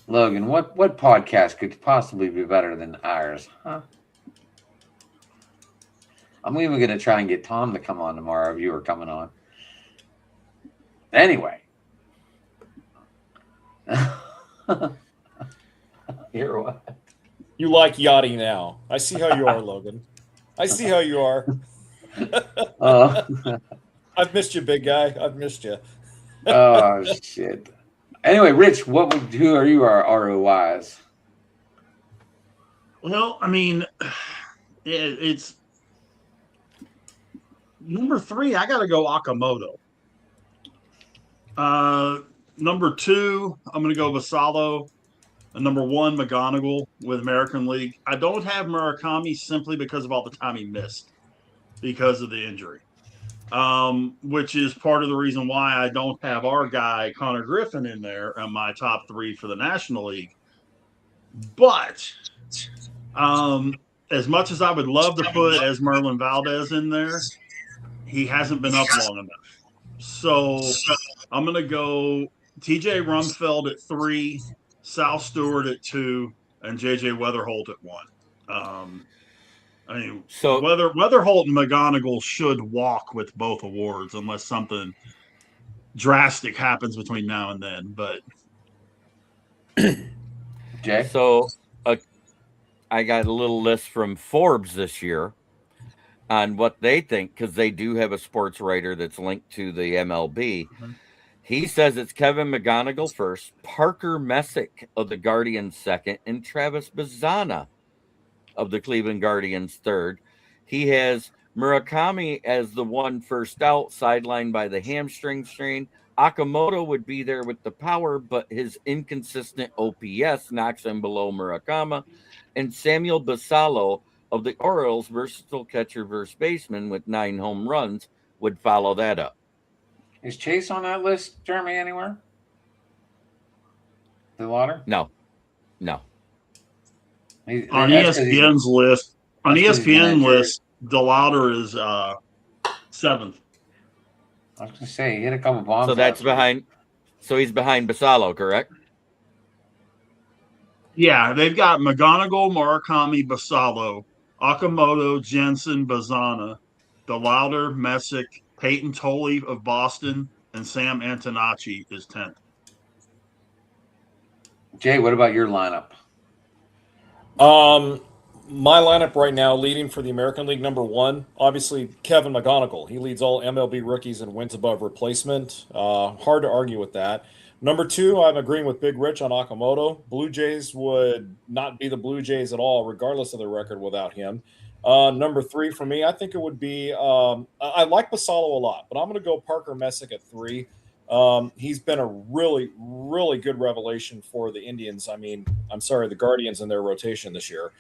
Logan, what podcast could possibly be better than ours? Huh? I'm even going to try and get Tom to come on tomorrow if you were coming on. Anyway. You're what? You like yachting now. I see how you are, Logan. I see how you are. I've missed you, big guy. I've missed you. Oh, shit. Anyway, Rich, who are you our ROIs? Well, I mean, it's number 3. I got to go Okamoto. Number 2, I'm going to go Vassallo. And number 1, McGonigal with American League. I don't have Murakami simply because of all the time he missed because of the injury, which is part of the reason why I don't have our guy, Connor Griffin, in there on my top 3 for the National League. But as much as I would love to put Esmerlin Valdez in there, he hasn't been up long enough. So I'm going to go TJ Rumfeld at 3, Sal Stewart at 2, and JJ Weatherholt at 1. I mean, So Weatherholt and McGonigal should walk with both awards unless something drastic happens between now and then. But Jay? So I got a little list from Forbes this year on what they think, because they do have a sports writer that's linked to the MLB. Mm-hmm. He says it's Kevin McGonigal first, Parker Messick of the Guardians second, and Travis Bazzana of the Cleveland Guardians third. He has Murakami as the one first out, sidelined by the hamstring strain. Okamoto would be there with the power, but his inconsistent OPS knocks him below Murakami. And Samuel Basallo of the Orioles, versatile catcher versus baseman with 9 home runs, would follow that up. Is Chase on that list, Jeremy, anywhere? The water? No. on ESPN's list, DeLauder is 7th. I was going to say, he hit a couple bombs. So that's behind. So he's behind Basallo, correct? Yeah, they've got McGonigal, Murakami, Basallo, Okamoto, Jensen, Bazzana, DeLauder, Messick, Peyton Tolley of Boston, and Sam Antonacci is 10th. Jay, what about your lineup? My lineup right now, leading for the American League, number 1, obviously Kevin McGonigal. He leads all MLB rookies in wins above replacement. Hard to argue with that. Number 2, I'm agreeing with Big Rich on Okamoto. Blue Jays would not be the Blue Jays at all, regardless of the record, without him. Number 3 for me, I think it would be I like Basallo a lot, but I'm going to go Parker Messick at 3. He's been a really, really good revelation for the Indians. The Guardians in their rotation this year.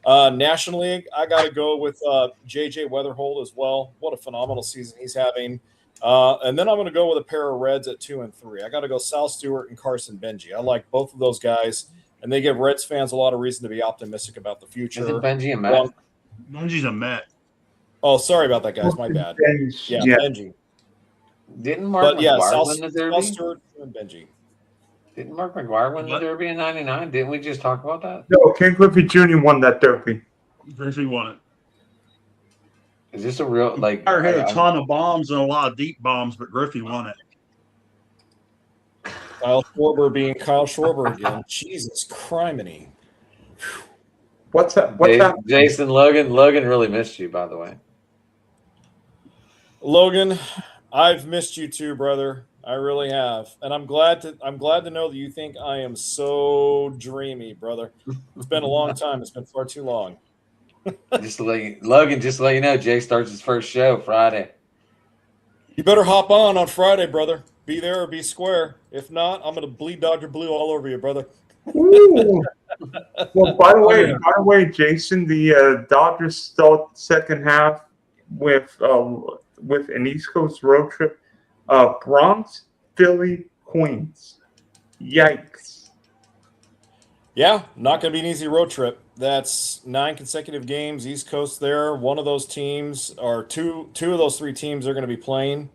National League, I got to go with JJ Weatherholt as well. What a phenomenal season he's having. And then I'm going to go with a pair of Reds at 2 and 3. I got to go Sal Stewart and Carson Benji. I like both of those guys, and they give Reds fans a lot of reason to be optimistic about the future. Isn't Benji a Met? Benji's a Met. Oh, sorry about that, guys. My bad. Yeah, Benji. Didn't Mark McGuire win the Derby? Sal Stewart and Benji. Didn't Mark McGuire win the Derby in '99? Didn't we just talk about that? No, Ken Griffey Jr. won that Derby. Griffey won it. Is this a real McGuire hit a ton of bombs and a lot of deep bombs, but Griffey won it. Kyle Schwarber being Kyle Schwarber again. Jesus criminy. What's that? What's that? Jason, Logan really missed you, by the way. Logan, I've missed you too, brother. I really have, and I'm glad to know that you think I am so dreamy, brother. It's been a long time. It's been far too long. Just to let you know, Jay starts his first show Friday. You better hop on Friday, brother. Be there or be square. If not, I'm gonna bleed Dodger blue all over you, brother. Ooh. Well, by the way, Jason, the Dodgers start second half with an East Coast road trip. Bronx, Philly, Queens. Yikes. Yeah, not going to be an easy road trip. That's 9 consecutive games, East Coast there. One of those teams, or two of those 3 teams are going to be playing.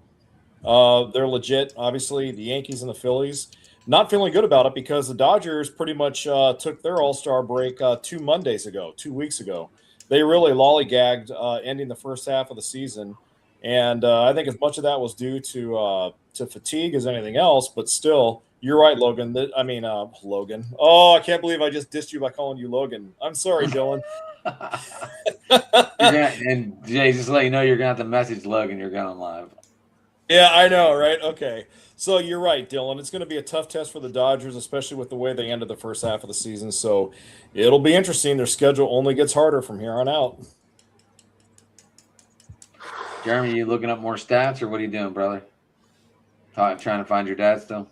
They're legit, obviously, the Yankees and the Phillies. Not feeling good about it because the Dodgers pretty much took their All-Star break 2 weeks ago. They really lollygagged ending the first half of the season. And I think as much of that was due to fatigue as anything else, but still, you're right, Logan. Logan. Oh, I can't believe I just dissed you by calling you Logan. I'm sorry, Dylan. And Jay, just to let you know, you're gonna have to message Logan. You're going live. Yeah, I know, right? Okay. So you're right, Dylan. It's going to be a tough test for the Dodgers, especially with the way they ended the first half of the season. So it'll be interesting. Their schedule only gets harder from here on out. Jeremy, you looking up more stats, or what are you doing, brother? Trying to find your dad still?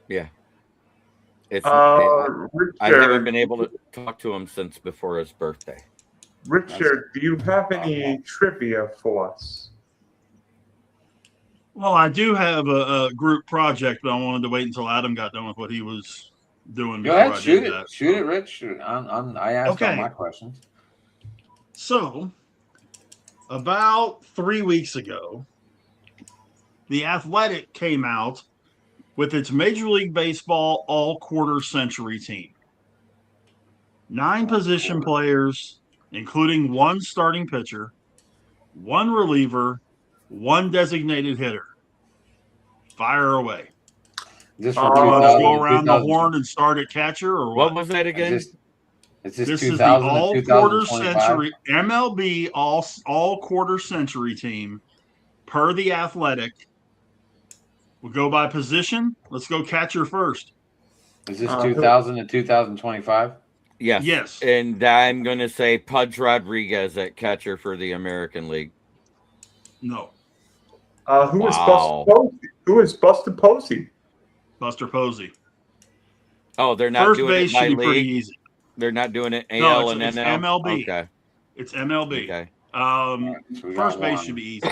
Yeah. It's Richard, I've never been able to talk to him since before his birthday. Richard, do you have any trivia for us? Well, I do have a group project, but I wanted to wait until Adam got done with what he was doing. Go before ahead, I shoot did it. that. Shoot it, Rich. I asked all Okay. my questions. So, about 3 weeks ago, The Athletic came out with its Major League Baseball all-quarter century team. 9 position players, including 1 starting pitcher, 1 reliever, 1 designated hitter. Fire away. This You from want to 2000 go around the 2000 horn and start at catcher, or What what? was that again? Is this This is the 2000 to all-quarter 2025? century MLB all-quarter century team per The Athletic. We'll go by position. Let's go catcher first. Is this 2000 to 2025? Yes. Yes. And I'm going to say Pudge Rodriguez at catcher for the American League. No. Who is Wow. Buster Posey? Who is Buster Posey? Buster Posey. Oh, they're not First doing base it by should be pretty league? easy. They're not doing it No, AL and it's NL? MLB. Okay. It's MLB. Okay. So we got First base one. should be easy.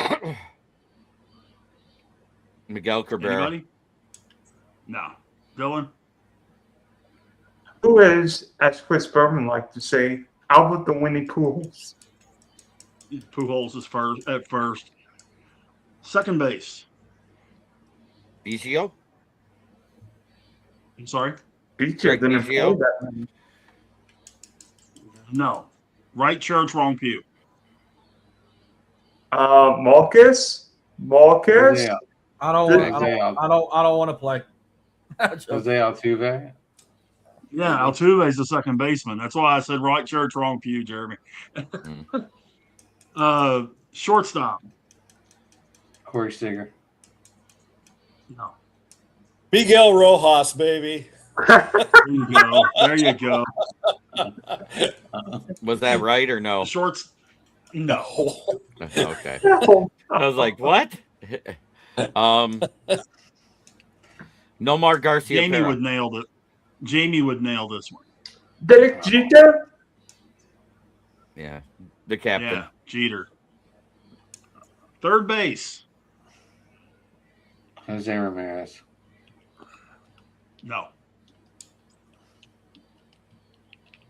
Miguel Cabrera. Anybody? No. Dylan? Who is, as Chris Berman liked to say, Albert the Winnie Pujols? Pujols is first at first. Second base. Biggio? I'm sorry? Beach Greg didn't Biggio? play that many. No. Right church, wrong pew. Marcus? Jose I don't want to play. Jose Altuve. Yeah, Altuve's the second baseman. That's why I said right church, wrong pew, Jeremy. Shortstop. Corey Seager. No. Miguel Rojas, baby. There you go. There you go. Was that right or no? Shorts. No. Okay. No. I was like, what? Nomar Garcia. Jamie would nail it. Jamie would nail this one. Derek Jeter? Yeah. The captain. Yeah, Jeter. Third base. Jose Ramirez. No.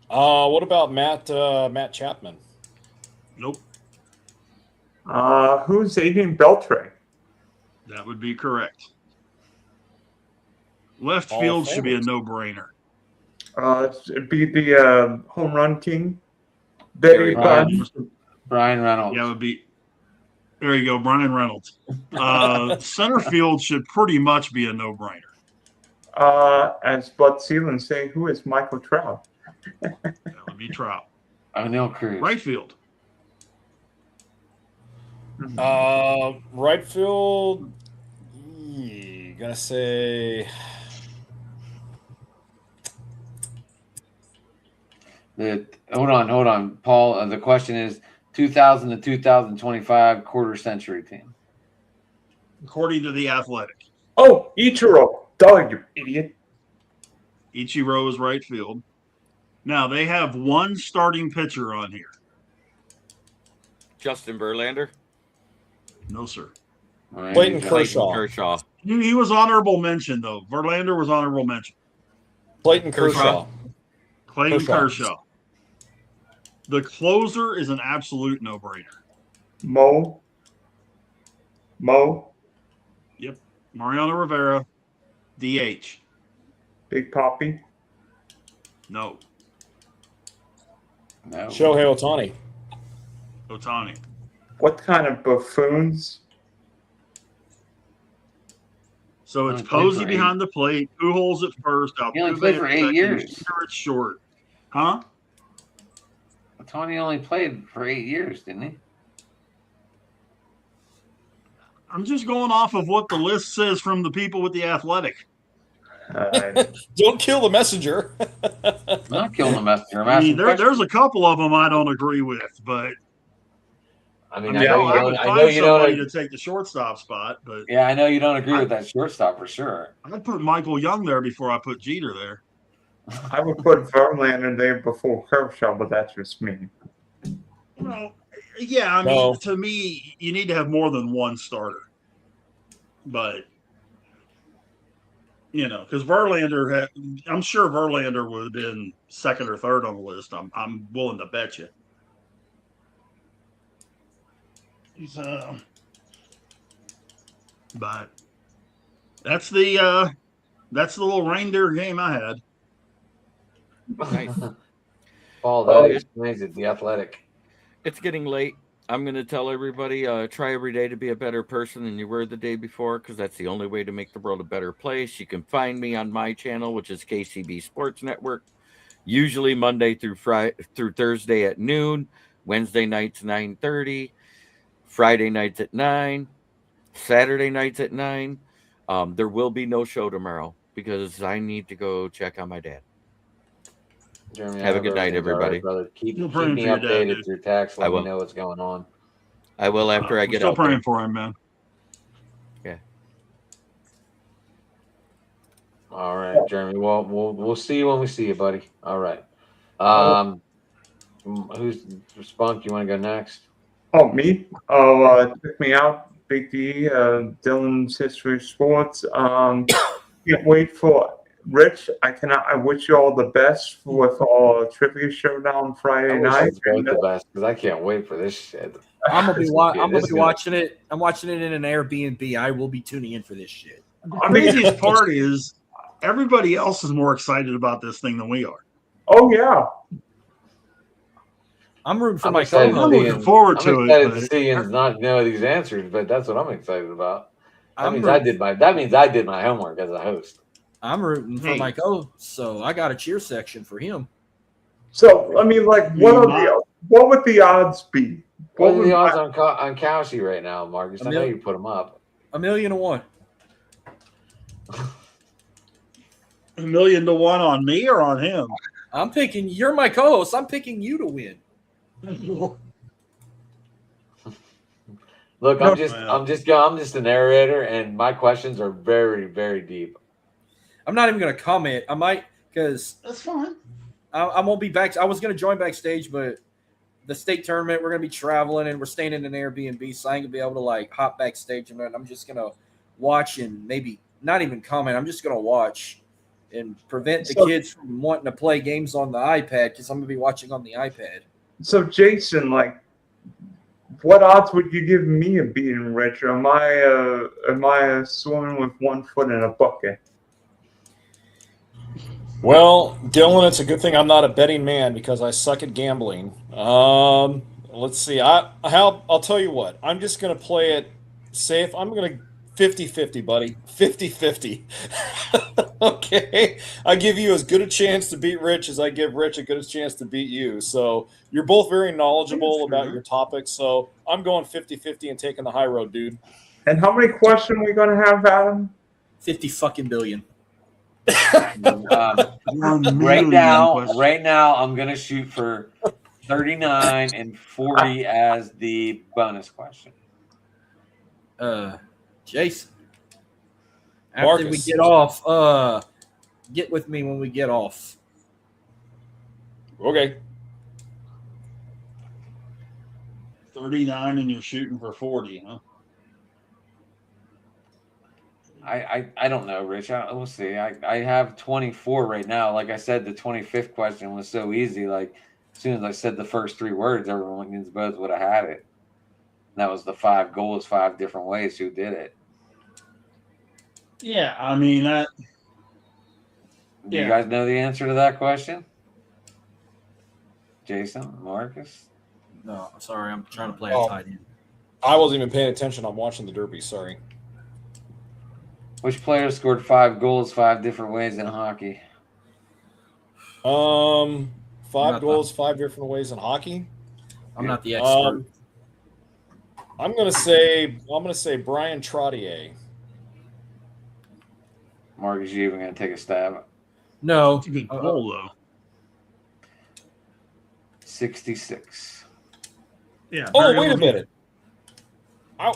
What about Matt Chapman? Nope. Who's Adrian Beltre? That would be correct. Left All field should be a forwards. no-brainer. It'd be the home run king. Barry Brian. Bonds. Brian Reynolds. Yeah, it would be. There you go, Brian Reynolds. Center field should pretty much be a no-brainer. As Bud Selen say, who is Michael Trout? That would be Trout. O'Neal Cruz. Right field. Right field. Gonna say Hold on, Paul. The question is 2000 to 2025 quarter century team. According to The Athletic. Oh, Ichiro. Duh, you idiot. Ichiro is right field. Now they have one starting pitcher on here. Justin Verlander. No, sir. All right, Clayton who's Kershaw. Kershaw. He was honorable mention though. Verlander was honorable mention. Clayton Kershaw. Clayton Kershaw. Kershaw. The closer is an absolute no-brainer. Mo. Mariano Rivera, DH. Big Poppy. No. No. Shohei Ohtani. Ohtani. What kind of buffoons? So it's Only played Posey for behind the plate. Pujols at first. He only Altuve played at for 8 second, years. Jeter at short. Huh? Tony only played for 8 years, didn't he? I'm just going off of what the list says from the people with the Athletic. Don't kill the messenger. I'm not killing the messenger. I'm I mean, asking questions. there's a couple of them I don't agree with, but I I mean, mean, I know I you would don't. I know find you somebody don't. to take the shortstop spot, but Yeah, I know you don't agree with that shortstop for sure. I'd put Michael Young there before I put Jeter there. I would put Verlander there before Kershaw, but that's just me. Well, yeah, I mean, No. to me, you need to have more than one starter. But, you know, because Verlander, I'm sure Verlander would have been second or third on the list. I'm willing to bet you. So, but that's the little reindeer game I had. Nice. Paul, that is amazing. The Athletic. It's getting late. I'm going to tell everybody, try every day to be a better person than you were the day before, because that's the only way to make the world a better place. You can find me on my channel, which is KCB Sports Network, usually Monday through Thursday at noon, Wednesday nights 9:30, Friday nights at 9, Saturday nights at 9. There will be no show tomorrow because I need to go check on my dad. Jeremy, Have a good night, everything's all everybody. brother. Keep Still me praying for your dad, updated dude. through text. Let I me will. know what's going on. I will after I I'm get still out praying there. for him, man. All right, Jeremy. Well, we'll see you when we see you, buddy. All right. Who's Spunk? You want to go next? Oh, me? Oh, check me out. Big D, Dylan's History of Sports. Can't wait for Rich. I wish you all the best with our trivia showdown Friday I wish night. us both the best because I can't wait for this shit. I'm gonna be, This is good. watching it. I'm watching it in an Airbnb. I will be tuning in for this shit. The I mean, craziest part is everybody else is more excited about this thing than we are. oh yeah. I'm rooting for I'm my excited I'm co-host. to looking forward to I'm it, excited but- to see and not know these answers, but that's what I'm excited about. That I'm means rooting- I did my homework as a host. I'm rooting for Hey. my co, so I got a cheer section for him. So I mean, like, what would the odds be? What are would the odds on Cowsey right now, Marcus? A I know mil- you put them up. 1,000,000 to 1. 1,000,000 to 1 on me or on him? I'm picking. You're my co-host. I'm picking you to win. Look, No, I'm just a narrator, and my questions are very, very deep. I'm not even going to comment. I might because That's fine. I won't be back. I was going to join backstage, but the state tournament, we're going to be traveling and we're staying in an Airbnb, so I ain't going to be able to like hop backstage. And I'm just going to watch and maybe not even comment. I'm just going to watch and prevent the So- kids from wanting to play games on the iPad because I'm going to be watching on the iPad. So Jason, like, what odds would you give me of beating Rich? Or am I swimming with 1 foot in a bucket? Well, Dylan, it's a good thing I'm not a betting man because I suck at gambling. Let's see. I'll tell you what. I'm just going to play it safe. I'm going to 50-50, buddy. 50-50. Okay? I give you as good a chance to beat Rich as I give Rich a good chance to beat you. So you're both very knowledgeable That's about fair. your topics. So I'm going 50-50 and taking the high road, dude. And how many questions we gonna have, Adam? 50 fucking billion. Right now, I'm gonna shoot for 39 and 40 as the bonus question. Jason. After we Marcus. get off, get with me when we get off. Okay. 39 and you're shooting for 40, huh? I don't know, Rich. We'll see. I have 24 right now. Like I said, the 25th question was so easy. Like as soon as I said the first three words, everyone both would have had it. And that was the 5 goals, 5 different ways. Who did it? Yeah, I mean that. Do you Yeah. guys know the answer to that question? Jason, Marcus? No, sorry, I'm trying to play Oh. a tight end. I wasn't even paying attention. I'm watching the Derby. Sorry. Which player scored 5 goals 5 different ways in hockey? 5 Not goals, 5 different ways in hockey. I'm not the expert. I'm gonna say Brian Trottier. Marcus, you even going to take a stab? No. It's a good goal, though. 66. Yeah. Oh, Mario wait a Lemieux. minute.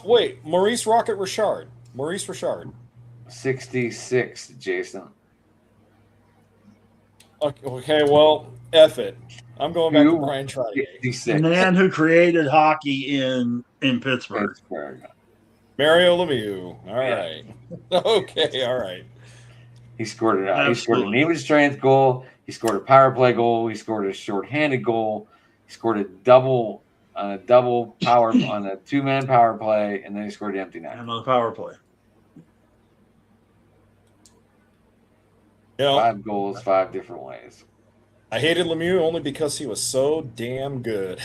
Wait, Maurice Rocket Richard. Maurice Richard. 66, Jason. Okay, well, F it. I'm going back to Brian Trottier. The 66. man who created hockey in Pittsburgh. Pittsburgh. Mario Lemieux. All Yeah. right. Okay, all right. He scored it. He scored Absolutely. an even strength goal. He scored a power play goal. He scored a shorthanded goal. He scored a double power on a 2-man power play, and then he scored the empty net. And on the power play. You know, 5 goals 5 different ways. I hated Lemieux only because he was so damn good.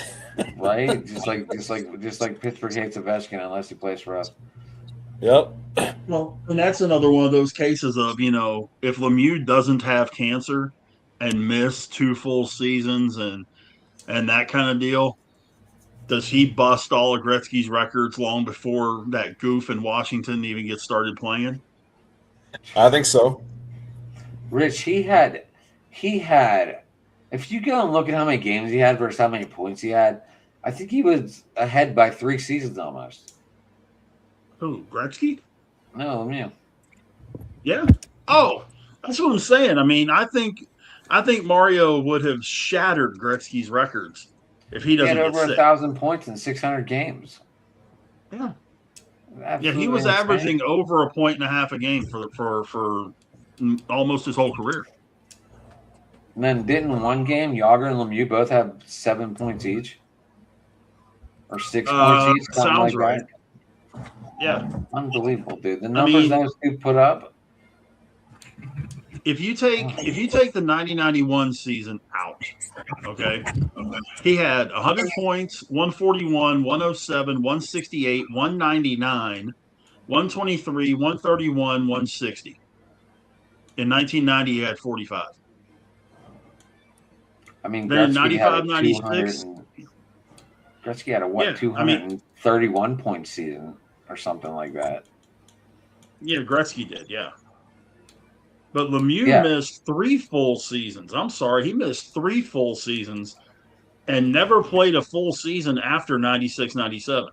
Right? just like Pittsburgh hates Ovechkin unless he plays for us. Yep. Well, and that's another one of those cases of, if Lemieux doesn't have cancer and miss 2 full seasons and that kind of deal, does he bust all of Gretzky's records long before that goof in Washington even gets started playing? I think so. Rich, he had if you go and look at how many games he had versus how many points he had, I think he was ahead by 3 seasons almost. Who, Gretzky? No, Lemieux. Yeah. Oh, that's what I'm saying. I mean, I think Mario would have shattered Gretzky's records if he He doesn't had get over sick. 1,000 points in 600 games. Yeah. Yeah, Absolutely he was insane. averaging over 1.5 a game for almost his whole career. And then didn't one game Yager and Lemieux both have 7 points each, or 6 points each? Something sounds like right. that. Yeah. Unbelievable, dude. The numbers mean- those two put up. If you take the 90-91 season out, okay, he had 100 points, 141, 107, 168, 199, 123, 131, 160. In 1990, he had 45. I mean, Then in Gretzky had a 95, 200 Gretzky had a Yeah, 231 point season or something like that. Yeah, Gretzky did, yeah. But Lemieux Yeah. missed 3 full seasons. I'm sorry, he missed 3 full seasons and never played a full season after 96-97.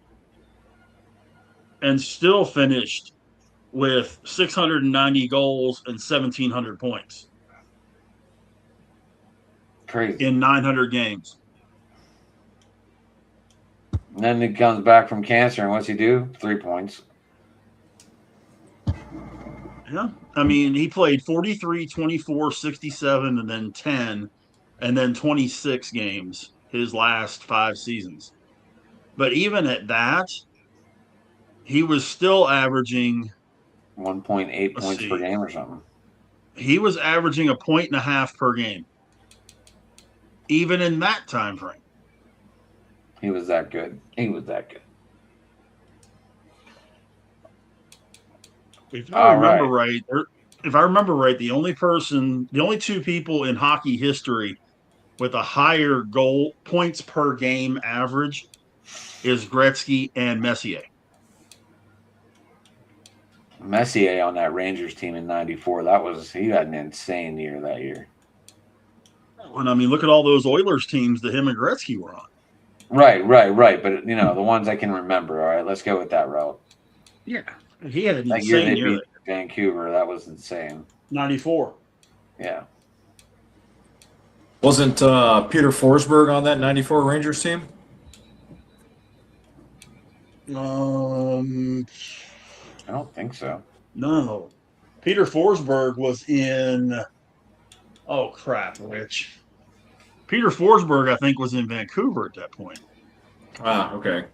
And still finished with 690 goals and 1,700 points Crazy. in 900 games. And then he comes back from cancer, and what's he do? 3 points. Yeah. I mean, he played 43, 24, 67, and then 10, and then 26 games his last 5 seasons. But even at that, he was still averaging 1.8 Let's points see. per game or something. he was averaging 1.5 per game. Even in that time frame. He was that good. He was that good. If I All remember right, the only 2 people in hockey history with a higher goal points per game average is Gretzky and Messier. Messier on that Rangers team in '94. He had an insane year that year. And I mean, look at all those Oilers teams that him and Gretzky were on. Right. But the ones I can remember. All right, let's go with that route. Yeah, he had an That year insane they year. beat Vancouver. That was insane. 94. Yeah. Wasn't Peter Forsberg on that 94 Rangers team? I don't think so. No. Peter Forsberg was in. Oh crap, Rich. Peter Forsberg, I think, was in Vancouver at that point. Ah, okay.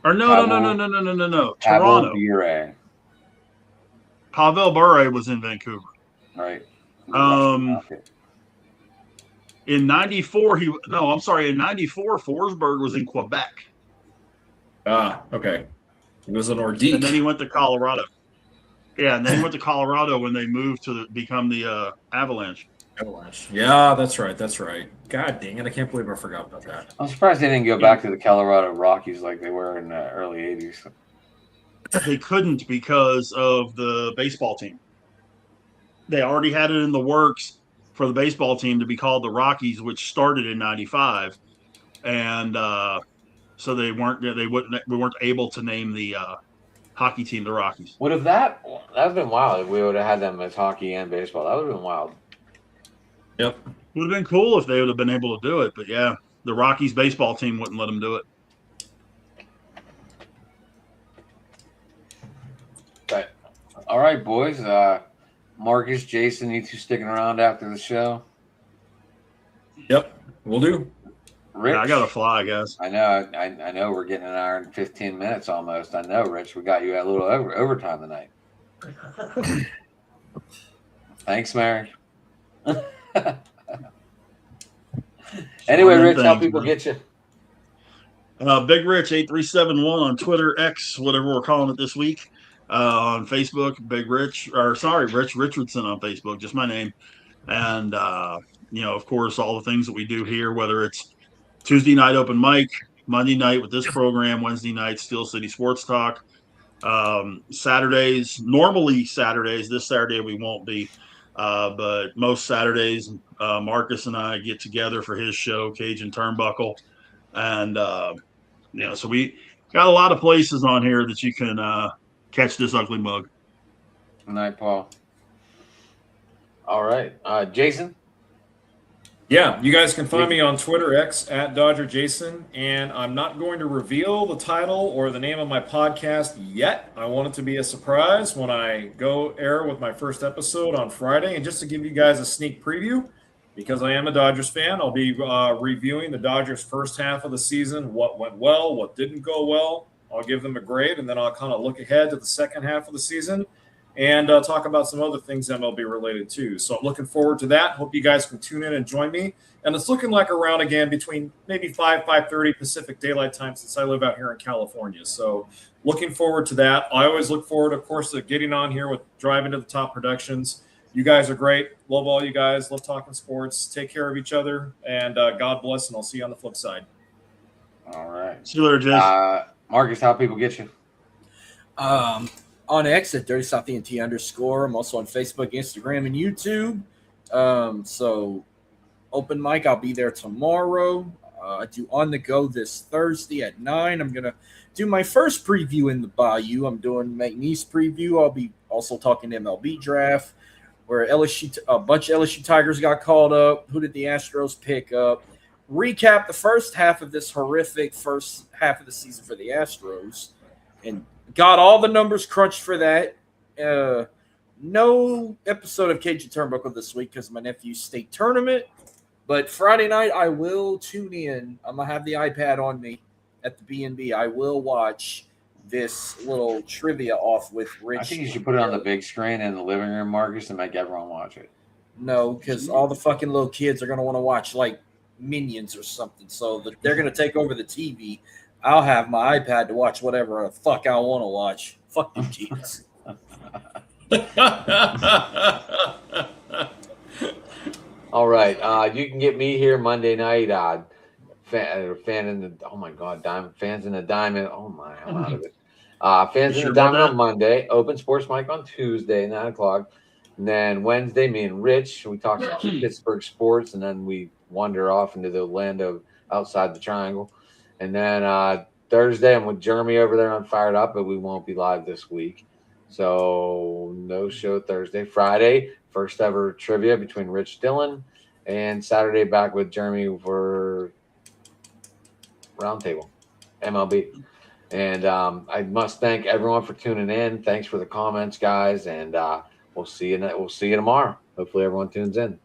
Or no. Pavel Toronto. Bure, Pavel Bure was in Vancouver. right? In 94, in 94, Forsberg was in Quebec. Ah, okay. He was an Nordique. And then he went to Colorado. Yeah, and then he went to Colorado when they moved to become the Avalanche. Avalanche. Yeah, that's right. That's right. God dang it. I can't believe I forgot about that. I'm surprised they didn't go back to the Colorado Rockies like they were in the early 80s. They couldn't because of the baseball team. They already had it in the works for the baseball team to be called the Rockies, which started in '95, and so we weren't able to name the hockey team the Rockies. Would have that would have been wild if we would have had them as hockey and baseball. That would have been wild. Yep. Would have been cool if they would have been able to do it, but yeah, the Rockies baseball team wouldn't let them do it. But all right, boys. Marcus, Jason, you two sticking around after the show? Yep. We'll do. Rich, Yeah, I gotta fly, guys. I know. I know. We're getting an hour and 15 minutes almost. I know, Rich. We got you a little overtime tonight. Thanks, Mary. Anyway, Rich, how people get you? Big Rich 8371 on Twitter, X, whatever we're calling it this week. On Facebook, Rich Richardson on Facebook, just my name. And of course, all the things that we do here, whether it's Tuesday night open mic, Monday night with this program, Wednesday night Steel City Sports Talk. Normally Saturdays. This Saturday we won't be, but most Saturdays, Marcus and I get together for his show, Cajun Turnbuckle, and so we got a lot of places on here that you can catch this ugly mug. Good night, Paul. All right, Jason. Yeah, you guys can find me on Twitter, X, at Dodger Jason, and I'm not going to reveal the title or the name of my podcast yet. I want it to be a surprise when I go air with my first episode on Friday. And just to give you guys a sneak preview, because I am a Dodgers fan, I'll be reviewing the Dodgers' first half of the season, what went well, what didn't go well. I'll give them a grade, and then I'll kind of look ahead to the second half of the season and talk about some other things MLB related too. So I'm looking forward to that. Hope you guys can tune in and join me. And it's looking like around again between maybe 5:30 Pacific Daylight Time, since I live out here in California. So looking forward to that. I always look forward, of course, to getting on here with Driving to the Top Productions. You guys are great. Love all you guys. Love talking sports. Take care of each other. And God bless, and I'll see you on the flip side. All right. See you later, Jason. Marcus, how people get you? On X at Dirty South ENT _. I'm also on Facebook, Instagram, and YouTube. So open mic, I'll be there tomorrow. I do On the Go this Thursday at 9. I'm going to do my first preview in the Bayou. I'm doing McNeese preview. I'll be also talking MLB draft, where a bunch of LSU Tigers got called up. Who did the Astros pick up? Recap the first half of this horrific first half of the season for the Astros. And got all the numbers crunched for that. No episode of Cajun Turnbuckle this week because of my nephew's state tournament. But Friday night, I will tune in. I'm going to have the iPad on me at the B&B. I will watch this little trivia off with Rich. I think you should put it on the big screen in the living room, Marcus, and make everyone watch it. No, because all the fucking little kids are going to want to watch, like, Minions or something. So they're going to take over the TV. I'll have my iPad to watch whatever the fuck I want to watch. Fuck them kids. All right. You can get me here Monday night. Fan in the Diamond. Fans in the Diamond. Oh my, I'm out of it. Fans in the Diamond on Monday. Open Sports Mic on Tuesday, 9:00. And then Wednesday, me and Rich, we talk about Pittsburgh sports, and then we wander off into the land of outside the triangle. And then Thursday, I'm with Jeremy over there on Fired Up, but we won't be live this week. So no show Thursday. Friday, first ever trivia between Rich Dillon, and Saturday back with Jeremy for Roundtable MLB. And I must thank everyone for tuning in. Thanks for the comments, guys, and we'll see you tomorrow. Hopefully everyone tunes in.